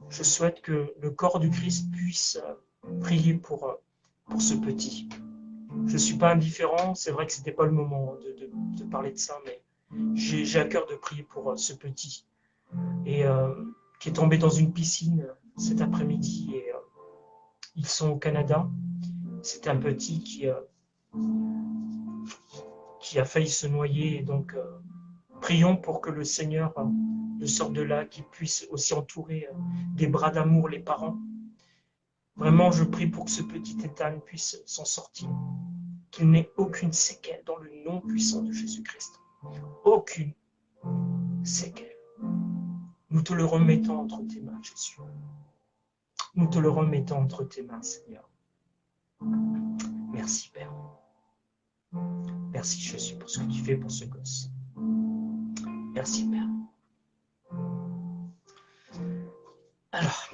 Je souhaite que le corps du Christ puisse prier pour ce petit. Je ne suis pas indifférent, c'est vrai que ce n'était pas le moment de parler de ça, mais j'ai à cœur de prier pour ce petit. Et qui est tombé dans une piscine cet après-midi. Et ils sont au Canada. C'est un petit qui a failli se noyer. Et donc, prions pour que le Seigneur le sorte de là, qu'il puisse aussi entourer des bras d'amour les parents. Vraiment, je prie pour que ce petit Ethan puisse s'en sortir qu'il n'ait aucune séquelle dans le nom puissant de Jésus-Christ. Aucune séquelle. Nous te le remettons entre tes mains, Jésus. Nous te le remettons entre tes mains, Seigneur. Merci, Père. Merci, Jésus, pour ce que tu fais pour ce gosse. Merci, Père. Alors,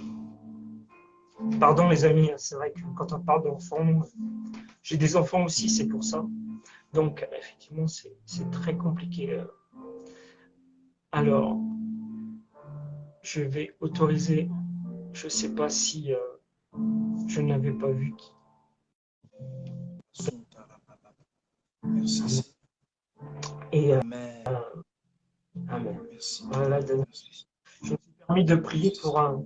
pardon, les amis, c'est vrai que quand on parle d'enfants, j'ai des enfants aussi, c'est pour ça. Donc, effectivement, c'est très compliqué. Alors, je vais autoriser, je ne sais pas si je n'avais pas vu qui. Merci. Et Amen. Amen. Merci. Voilà, je me suis permis de prier pour un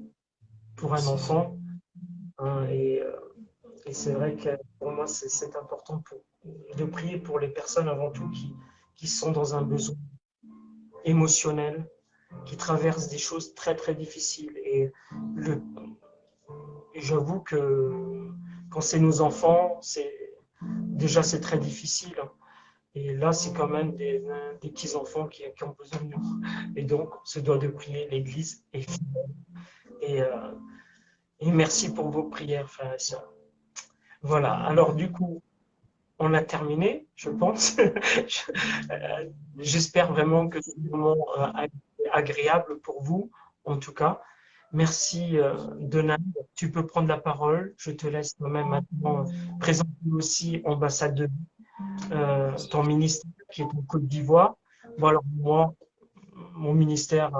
enfant. Hein, et c'est vrai que pour moi, c'est important de prier pour les personnes avant tout qui sont dans un besoin émotionnel, qui traversent des choses très très difficiles. Et j'avoue que quand c'est nos enfants, déjà c'est très difficile. Et là, c'est quand même des petits-enfants qui ont besoin de nous. Et donc, on se doit de prier, l'Église est fidèle. Et merci pour vos prières, frères et sœurs. Voilà, alors du coup, on a terminé, je pense. J'espère vraiment que c'est vraiment agréable pour vous, en tout cas. Merci, Donald. Tu peux prendre la parole. Je te laisse moi-même maintenant présenter aussi ambassadeur ton ministère qui est en Côte d'Ivoire. Bon, alors moi, mon ministère,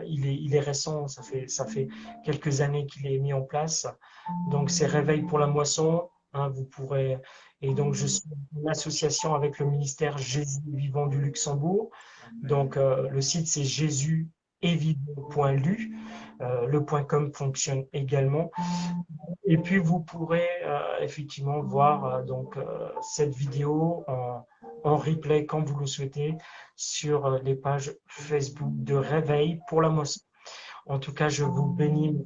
il est récent, ça fait quelques années qu'il est mis en place. Donc, c'est Réveil pour la moisson. Hein, vous pourrez. Et donc, je suis en association avec le ministère Jésus Vivant du Luxembourg. Donc, le site, c'est jésusetvivant.lu. Le .com fonctionne également. Et puis, vous pourrez effectivement voir cette vidéo en replay quand vous le souhaitez sur les pages Facebook de Réveil pour la moisson. En tout cas, je vous bénis,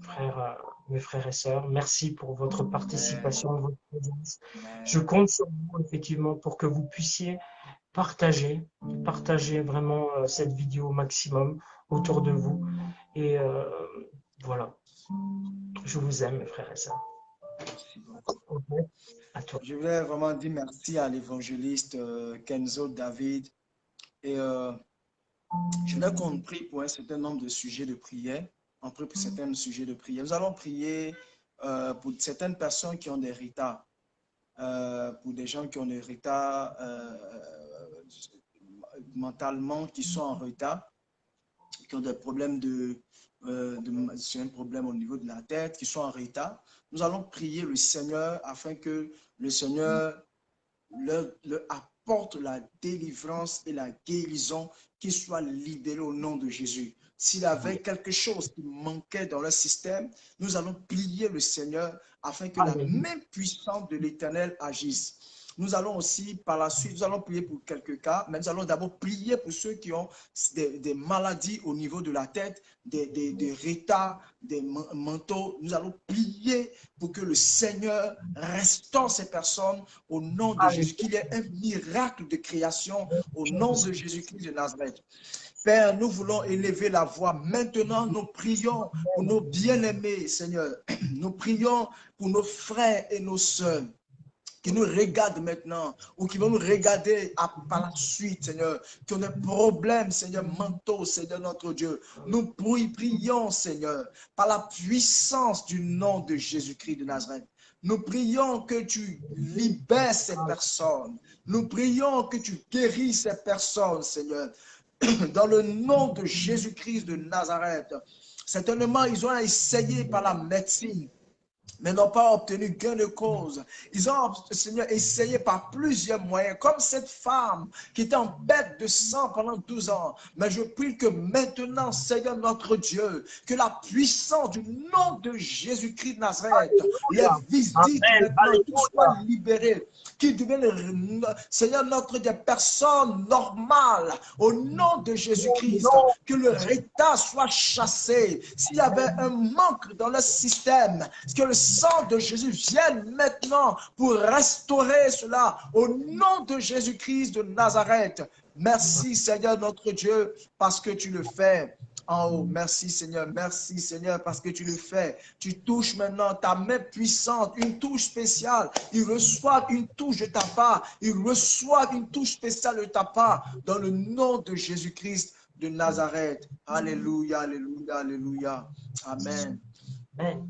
mes frères et sœurs. Merci pour votre participation, votre présence. Je compte sur vous, effectivement, pour que vous puissiez partager vraiment cette vidéo au maximum autour de vous. Et voilà. Je vous aime, mes frères et sœurs. À toi. Je voulais vraiment dire merci à l'évangéliste Kenzo David. Et je voulais qu'on prie pour un certain nombre de sujets de prière. On prie pour certains sujets de prière. Nous allons prier pour certaines personnes qui ont des retards. Pour des gens qui ont des retards mentalement, qui sont en retard, qui ont des problèmes c'est un problème au niveau de la tête, qui sont en retard. Nous allons prier le Seigneur afin que le Seigneur leur apporte la délivrance et la guérison, qu'ils soient libérés au nom de Jésus. S'il y avait quelque chose qui manquait dans leur système, nous allons prier le Seigneur afin que la même puissance de l'Éternel agisse. Nous allons aussi, par la suite, nous allons prier pour quelques cas, mais nous allons d'abord prier pour ceux qui ont des maladies au niveau de la tête, des retards, des mentaux. Nous allons prier pour que le Seigneur restaure ces personnes au nom de Jésus, qu'il y ait un miracle de création au nom de Jésus-Christ de Nazareth. Père, nous voulons élever la voix. Maintenant, nous prions pour nos bien-aimés, Seigneur. Nous prions pour nos frères et nos sœurs qui nous regardent maintenant ou qui vont nous regarder par la suite, Seigneur, qui ont des problèmes, Seigneur, mentaux, Seigneur notre Dieu. Nous prions, Seigneur, par la puissance du nom de Jésus-Christ de Nazareth. Nous prions que tu libères ces personnes. Nous prions que tu guéris ces personnes, Seigneur. Dans le nom de Jésus-Christ de Nazareth. Certainement, ils ont essayé par la médecine, mais n'ont pas obtenu gain de cause. Ils ont, Seigneur, essayé par plusieurs moyens, comme cette femme qui était en bête de sang pendant 12 ans. Mais je prie que maintenant, Seigneur notre Dieu, que la puissance du nom de Jésus-Christ de Nazareth les visite maintenant, qu'ils soient libérés, qu'ils deviennent, Seigneur notre Dieu, des personnes normales, au nom de Jésus-Christ, que le retard soit chassé. S'il y avait un manque dans le système, que le sang de Jésus vienne maintenant pour restaurer cela au nom de Jésus-Christ de Nazareth. Merci Seigneur notre Dieu parce que tu le fais. En haut, merci Seigneur, parce que tu le fais. Tu touches maintenant ta main puissante, une touche spéciale. Ils reçoivent une touche de ta part, ils reçoivent une touche spéciale de ta part dans le nom de Jésus-Christ de Nazareth. Alléluia, alléluia, alléluia. Amen. Amen.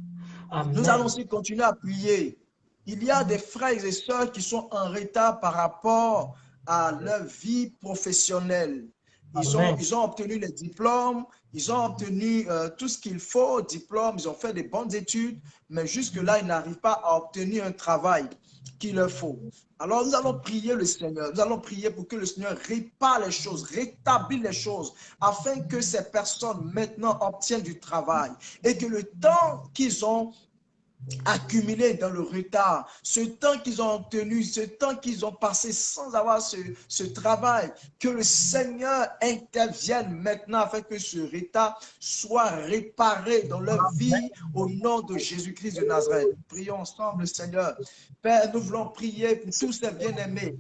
Amen. Nous allons aussi continuer à prier. Il y a des frères et sœurs qui sont en retard par rapport à leur vie professionnelle. Ils ont obtenu les diplômes, ils ont obtenu tout ce qu'il faut, diplôme, ils ont fait des bonnes études, mais jusque-là, ils n'arrivent pas à obtenir un travail qu'il leur faut. Alors, nous allons prier le Seigneur. Nous allons prier pour que le Seigneur répare les choses, rétablisse les choses, afin que ces personnes maintenant obtiennent du travail et que le temps qu'ils ont accumulé dans le retard, ce temps qu'ils ont obtenu, ce temps qu'ils ont passé sans avoir ce travail, que le Seigneur intervienne maintenant afin que ce retard soit réparé dans leur vie au nom de Jésus-Christ de Nazareth. Prions ensemble, Seigneur. Père, nous voulons prier pour tous ces bien-aimés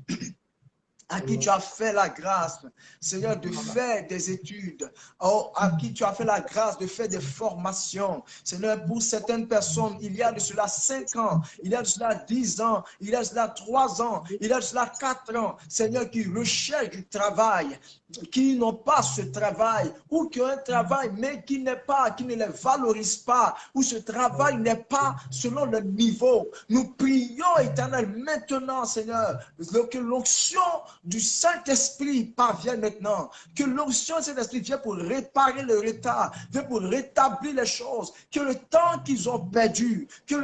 à qui tu as fait la grâce, Seigneur, de faire des études, à qui tu as fait la grâce de faire des formations. Seigneur, pour certaines personnes, il y a de cela 5 ans, il y a de cela 10 ans, il y a de cela 3 ans, il y a de cela 4 ans, Seigneur, qui recherchent du travail, qui n'ont pas ce travail, ou qui ont un travail, mais qui ne les valorise pas, ou ce travail n'est pas selon le niveau. Nous prions, Éternel, maintenant, Seigneur, que l'onction du Saint-Esprit parvienne maintenant, que l'onction du Saint-Esprit vienne pour réparer le retard, vienne pour rétablir les choses, que le temps qu'ils ont perdu, que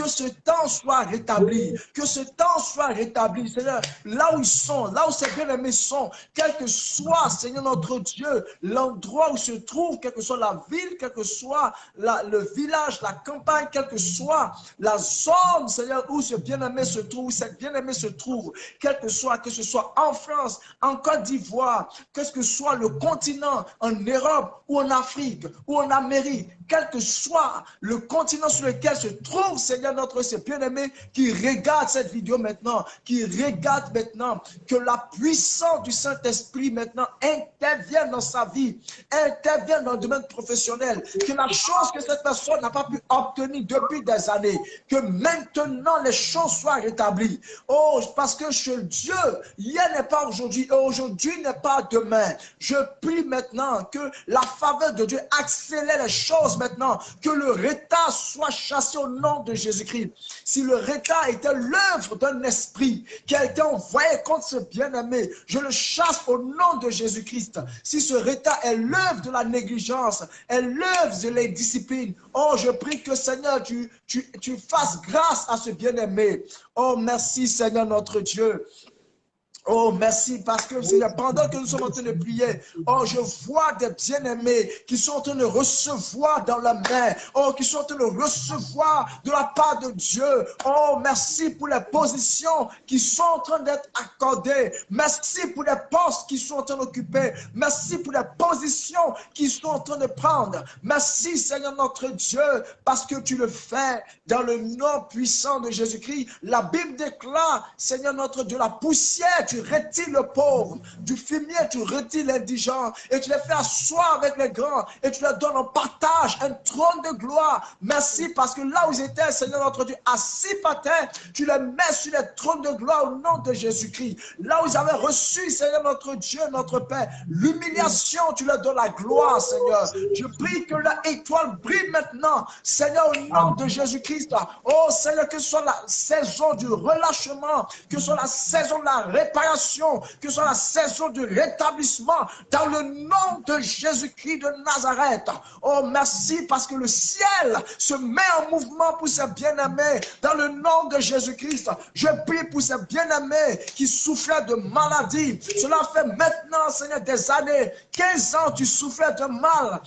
ce temps soit rétabli, Seigneur, là où ils sont, là où ces bien-aimés sont, quel que soit, Seigneur notre Dieu, l'endroit où se trouve, quelle que soit la ville, quel que soit le village, la campagne, quelle que soit la zone, Seigneur, où ce bien-aimé se trouve, où cette bien-aimée se trouve, que ce soit en France, en Côte d'Ivoire, que ce soit le continent, en Europe ou en Afrique ou en Amérique, quel que soit le continent sur lequel se trouve, Seigneur notre bien-aimé, qui regarde cette vidéo maintenant, que la puissance du Saint-Esprit maintenant intervienne dans sa vie, intervienne dans le domaine professionnel, que la chose que cette personne n'a pas pu obtenir depuis des années, que maintenant les choses soient rétablies. Oh, parce que chez Dieu, hier n'est pas aujourd'hui et aujourd'hui n'est pas demain. Je prie maintenant que la faveur de Dieu accélère les choses maintenant, que le retard soit chassé au nom de Jésus-Christ. Si le retard était l'œuvre d'un esprit qui a été envoyé contre ce bien-aimé, je le chasse au nom de Jésus-Christ. Si ce retard est l'œuvre de la négligence, est l'œuvre de l'indiscipline, oh, je prie que Seigneur, tu fasses grâce à ce bien-aimé. Oh, merci Seigneur notre Dieu. Oh, merci, parce que Seigneur, pendant que nous sommes en train de prier, oh, je vois des bien-aimés qui sont en train de recevoir dans la main, oh, qui sont en train de recevoir de la part de Dieu. Oh, merci pour les positions qui sont en train d'être accordées. Merci pour les postes qui sont en train d'occuper. Merci pour les positions qui sont en train de prendre. Merci, Seigneur notre Dieu, parce que tu le fais dans le nom puissant de Jésus-Christ. La Bible déclare, Seigneur notre Dieu, la poussière, tu retires le pauvre, du fumier, tu retires l'indigent, et tu les fais asseoir avec les grands, et tu leur donnes en partage un trône de gloire. Merci, parce que là où ils étaient, Seigneur notre Dieu, assis par terre, tu les mets sur les trônes de gloire au nom de Jésus-Christ. Là où ils avaient reçu, Seigneur notre Dieu, notre Père, l'humiliation, tu leur donnes la gloire, Seigneur. Je prie que leur étoile brille maintenant, Seigneur, au nom de Jésus-Christ. Oh, Seigneur, que ce soit la saison du relâchement, que ce soit la saison de la réparation, que ce soit la saison du rétablissement, dans le nom de Jésus-Christ de Nazareth. Oh, merci, parce que le ciel se met en mouvement pour ces bien-aimés, dans le nom de Jésus-Christ. Je prie pour ces bien-aimés qui souffraient de maladie. Cela fait maintenant, Seigneur, des années, 15 ans, tu souffrais de mal.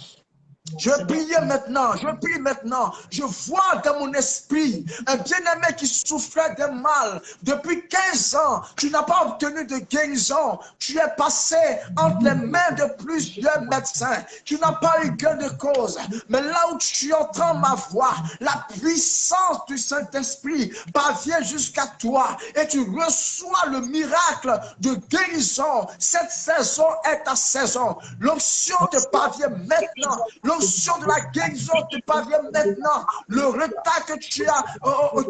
Je prie maintenant, je prie maintenant. Je vois dans mon esprit un bien-aimé qui souffrait de mal. Depuis 15 ans, tu n'as pas obtenu de guérison. Tu es passé entre les mains de plusieurs médecins. Tu n'as pas eu gain de cause. Mais là où tu entends ma voix, la puissance du Saint-Esprit parvient jusqu'à toi et tu reçois le miracle de guérison. Cette saison est ta saison. L'onction te parvient maintenant. L'onction de la guérison te parvient maintenant. Le retard que tu as,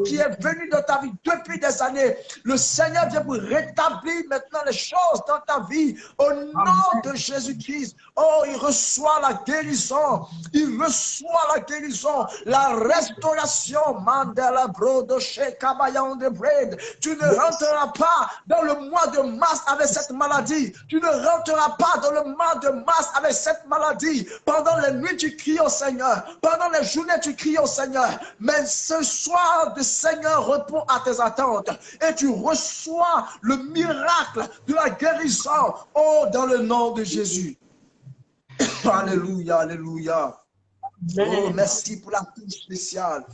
qui est venu dans ta vie depuis des années, le Seigneur vient pour rétablir maintenant les choses dans ta vie. Au nom de Jésus-Christ, oh, il reçoit la guérison. Il reçoit la guérison, la restauration. Mandela Brodo Shekabayan de Bread. Tu ne rentreras pas dans le mois de mars avec cette maladie. Tu ne rentreras pas dans le mois de mars avec cette maladie. Pendant les nuits, tu cries au Seigneur. Pendant les journées, tu cries au Seigneur. Mais ce soir, le Seigneur répond à tes attentes. Et tu reçois le miracle de la guérison. Oh, dans le nom de Jésus. Alléluia, alléluia. Oh, merci pour la touche spéciale.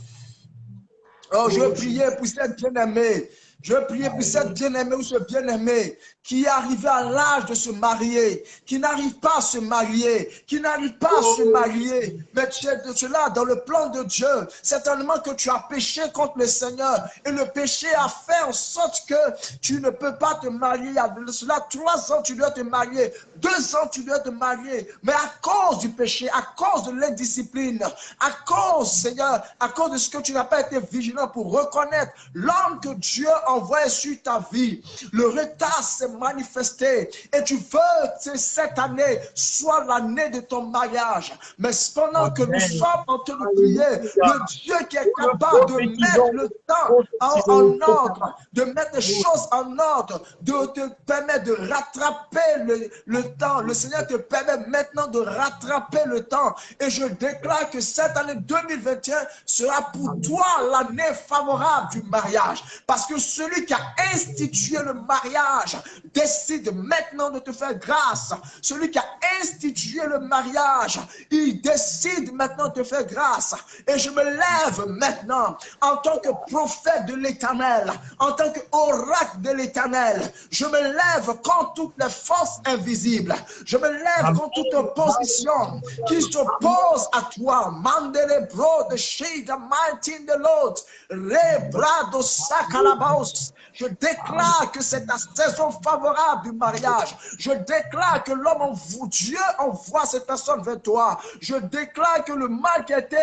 Oh, je priais pour cette bien-aimée. Je priais pour cette bien-aimée ou ce bien-aimé qui est arrivé à l'âge de se marier, qui n'arrive pas à se marier, qui n'arrive pas à se marier. Mais tu es de cela dans le plan de Dieu. Certainement que tu as péché contre le Seigneur et le péché a fait en sorte que tu ne peux pas te marier. De cela, 3 ans, tu dois te marier. 2 ans, tu dois te marier. Mais à cause du péché, à cause de l'indiscipline, à cause, Seigneur, à cause de ce que tu n'as pas été vigilant pour reconnaître l'homme que Dieu a envoyé sur ta vie, le retard s'est manifesté et tu veux que cette année soit l'année de ton mariage. Mais pendant que nous sommes en train de prier, le Dieu qui est capable de mettre le temps en ordre, de mettre les choses en ordre, de te permettre de rattraper le temps. Le Seigneur te permet maintenant de rattraper le temps. Et je déclare que cette année 2021 sera pour toi l'année favorable du mariage. Parce que celui qui a institué le mariage décide maintenant de te faire grâce. Celui qui a institué le mariage, il décide maintenant de te faire grâce. Et je me lève maintenant en tant que prophète de l'Éternel, en tant qu'oracle de l'Éternel. Je me lève contre toutes les forces invisibles. Je me lève contre toute opposition qui s'oppose à toi. Mandele bro de Shida, mighty in the Lord. Rebrado Sakalabaos. Je déclare que c'est la saison favorable du mariage. Je déclare que l'homme Dieu envoie cette personne vers toi. Je déclare que le mal qui a été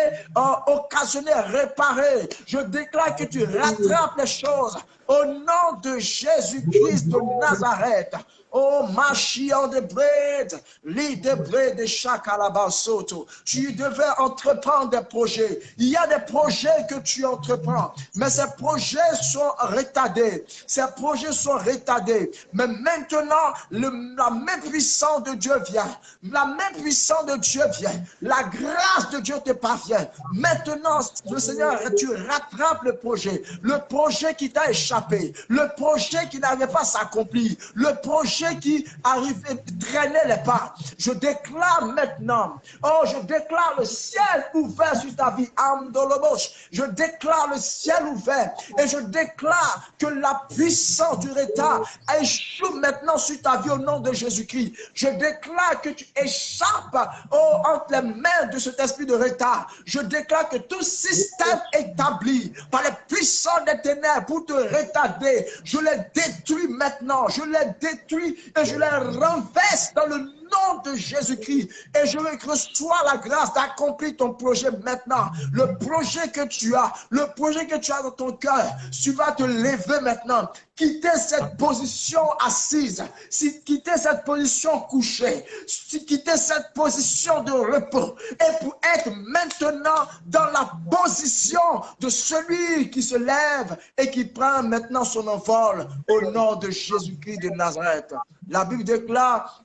occasionné est réparé. Je déclare que tu rattrapes les choses. Au nom de Jésus-Christ de Nazareth. Oh, Mashiach de Bread, l'idée de Bread de Chakalabasoto. Tu devais entreprendre des projets. Il y a des projets que tu entreprends, mais ces projets sont retardés. Ces projets sont retardés. Mais maintenant, la main puissante de Dieu vient. La main puissante de Dieu vient. La grâce de Dieu te parvient. Maintenant, le Seigneur, tu rattrapes le projet qui t'a échappé, le projet qui n'avait pas s'accomplir, le projet qui arrivait, traînait les pas. Je déclare maintenant, oh, je déclare le ciel ouvert sur ta vie, Amdolobos. Je déclare le ciel ouvert et je déclare que la puissance du retard échoue maintenant sur ta vie au nom de Jésus-Christ. Je déclare que tu échappes entre les mains de cet esprit de retard. Je déclare que tout système établi par les puissants des ténèbres pour te retarder, je les détruis maintenant. Je les détruis et je les renverse dans le nom de Jésus-Christ. Et je reçois la grâce d'accomplir ton projet maintenant. Le projet que tu as, dans ton cœur, tu vas te lever maintenant. Quitter cette position assise, quitter cette position couchée, quitter cette position de repos et pour être maintenant dans la position de celui qui se lève et qui prend maintenant son envol au nom de Jésus-Christ de Nazareth. La Bible déclare: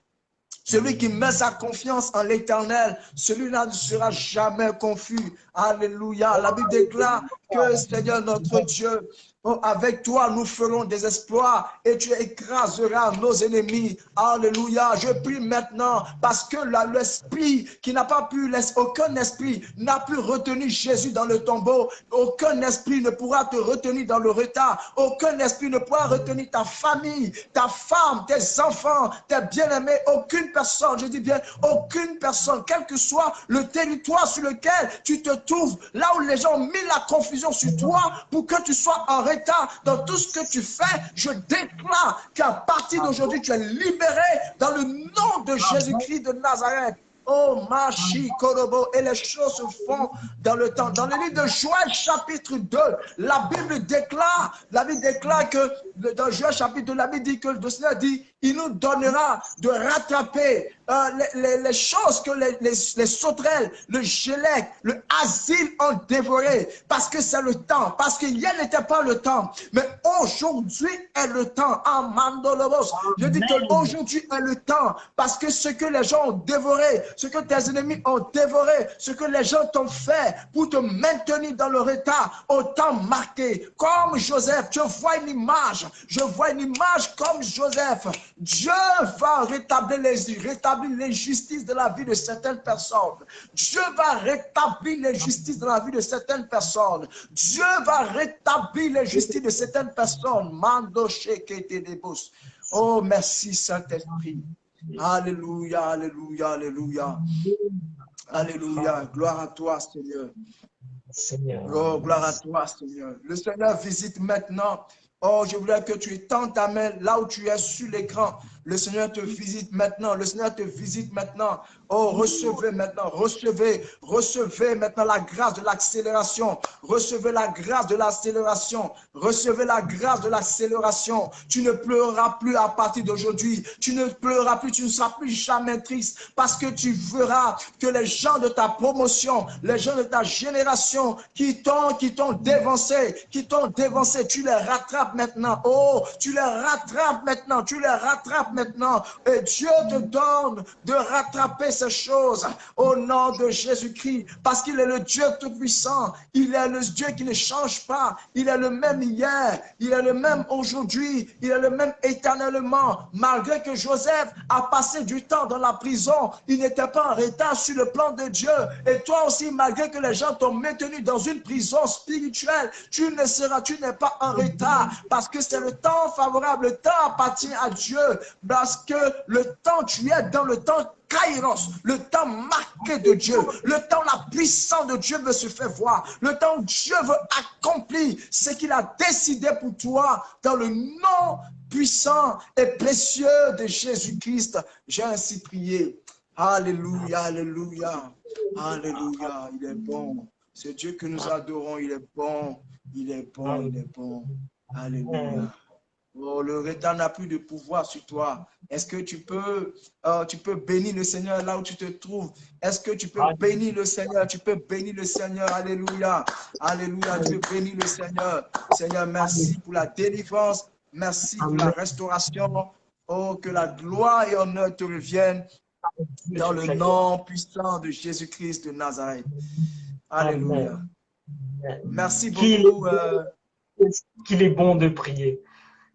celui qui met sa confiance en l'Éternel, celui-là ne sera jamais confus. Alléluia. La Bible déclare que Seigneur notre Dieu, Oh, avec toi, nous ferons des exploits et tu écraseras nos ennemis. Alléluia. Je prie maintenant parce que l'esprit qui n'a pas pu, aucun esprit n'a pu retenir Jésus dans le tombeau. Aucun esprit ne pourra te retenir dans le retard. Aucun esprit ne pourra retenir ta famille, ta femme, tes enfants, tes bien-aimés. Aucune personne, je dis bien, aucune personne, quel que soit le territoire sur lequel tu te trouves, là où les gens ont mis la confusion sur toi pour que tu sois en retard dans tout ce que tu fais, je déclare qu'à partir d'aujourd'hui, tu es libéré dans le nom de Jésus-Christ de Nazareth. Oh, Machi Korobo, et les choses se font dans le temps. Dans le livre de Joël, chapitre 2, la Bible déclare que, dans Joël, chapitre 2, la Bible dit que le Seigneur dit, il nous donnera de rattraper les choses que les sauterelles, le gélec, le asile ont dévoré. Parce que c'est le temps. Parce qu'hier n'était pas le temps. Mais aujourd'hui est le temps. Amando Lobos. Je dis qu'aujourd'hui est le temps. Parce que ce que les gens ont dévoré, ce que tes ennemis ont dévoré, ce que les gens t'ont fait pour te maintenir dans le retard, autant marqué. Comme Joseph, je vois une image. Je vois une image comme Joseph. Dieu va rétablir les justices de la vie de certaines personnes. Dieu va rétablir les justices de la vie de certaines personnes. Dieu va rétablir les justices de certaines personnes. Mando Sheketelebos. Oh, merci Saint-Esprit. Alléluia, alléluia, alléluia. Alléluia. Gloire à toi, Seigneur. Seigneur. Oh, gloire à toi, Seigneur. Le Seigneur visite maintenant. Oh, je voudrais que tu étends ta main là où tu es sur l'écran. Le Seigneur te visite maintenant. Le Seigneur te visite maintenant. Oh, recevez maintenant. Recevez maintenant la grâce de l'accélération. Recevez la grâce de l'accélération. Recevez la grâce de l'accélération. Tu ne pleureras plus à partir d'aujourd'hui. Tu ne pleureras plus. Tu ne seras plus jamais triste parce que tu verras que les gens de ta promotion, les gens de ta génération qui t'ont dévancé, tu les rattrapes maintenant. Oh, tu les rattrapes maintenant. Tu les rattrapes maintenant. Et Dieu te donne de rattraper ces choses au nom de Jésus-Christ parce qu'il est le Dieu Tout-Puissant. Il est le Dieu qui ne change pas. Il est le même hier. Il est le même aujourd'hui. Il est le même éternellement. Malgré que Joseph a passé du temps dans la prison, il n'était pas en retard sur le plan de Dieu. Et toi aussi, malgré que les gens t'ont maintenu dans une prison spirituelle, tu n'es pas en retard parce que c'est le temps favorable. Le temps appartient à Dieu parce que le temps, tu es dans le temps Kairos, le temps marqué de Dieu, le temps la puissance de Dieu veut se faire voir, le temps où Dieu veut accomplir ce qu'il a décidé pour toi dans le nom puissant et précieux de Jésus-Christ. J'ai ainsi prié. Alléluia, alléluia, alléluia, il est bon. Ce Dieu que nous adorons, il est bon, il est bon, il est bon. Alléluia. Oh, le retard n'a plus de pouvoir sur toi. Est-ce que tu peux bénir le Seigneur là où tu te trouves? Est-ce que tu peux bénir le Seigneur? Tu peux bénir le Seigneur. Alléluia. Alléluia. Dieu bénit le Seigneur. Seigneur, merci pour la délivrance. Merci pour la restauration. Oh, que la gloire et honneur te reviennent dans le nom puissant de Jésus-Christ de Nazareth. Alléluia. Merci beaucoup. Qu'il est bon de prier.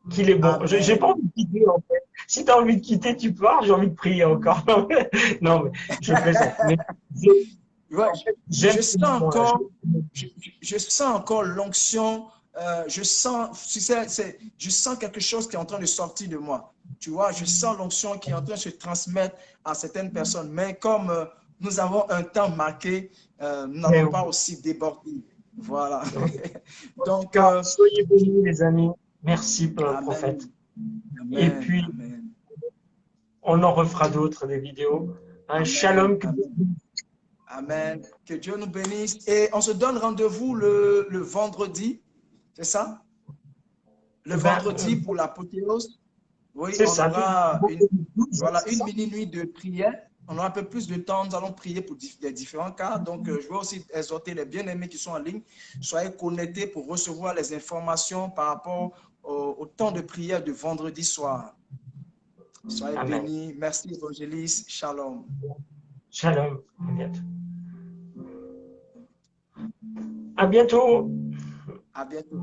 Qu'il est bon. Je n'ai pas envie de quitter, en fait. Si tu as envie de quitter, tu pars, j'ai envie de prier encore. Non, mais je plaisante. Mais je sens encore l'onction. Je sens quelque chose qui est en train de sortir de moi. Tu vois, je sens l'onction qui est en train de se transmettre à certaines personnes. Mais comme nous avons un temps marqué, nous n'allons pas aussi déborder. Voilà. Donc, soyez bénis, les amis. Merci pour le prophète. Amen, et puis, amen. On en refera d'autres, des vidéos. Un shalom. Amen. Que Dieu nous bénisse. Et on se donne rendez-vous le vendredi, c'est ça? Le vendredi pour l'apothéose. Oui, on aura une mini-nuit de prière. On aura un peu plus de temps. Nous allons prier pour les différents cas. Donc, je veux aussi exhorter les bien-aimés qui sont en ligne. Soyez connectés pour recevoir les informations par rapport au temps de prière de vendredi soir. Soyez bénis. Merci, évangéliste. Shalom. Shalom. À bientôt. À bientôt. À bientôt.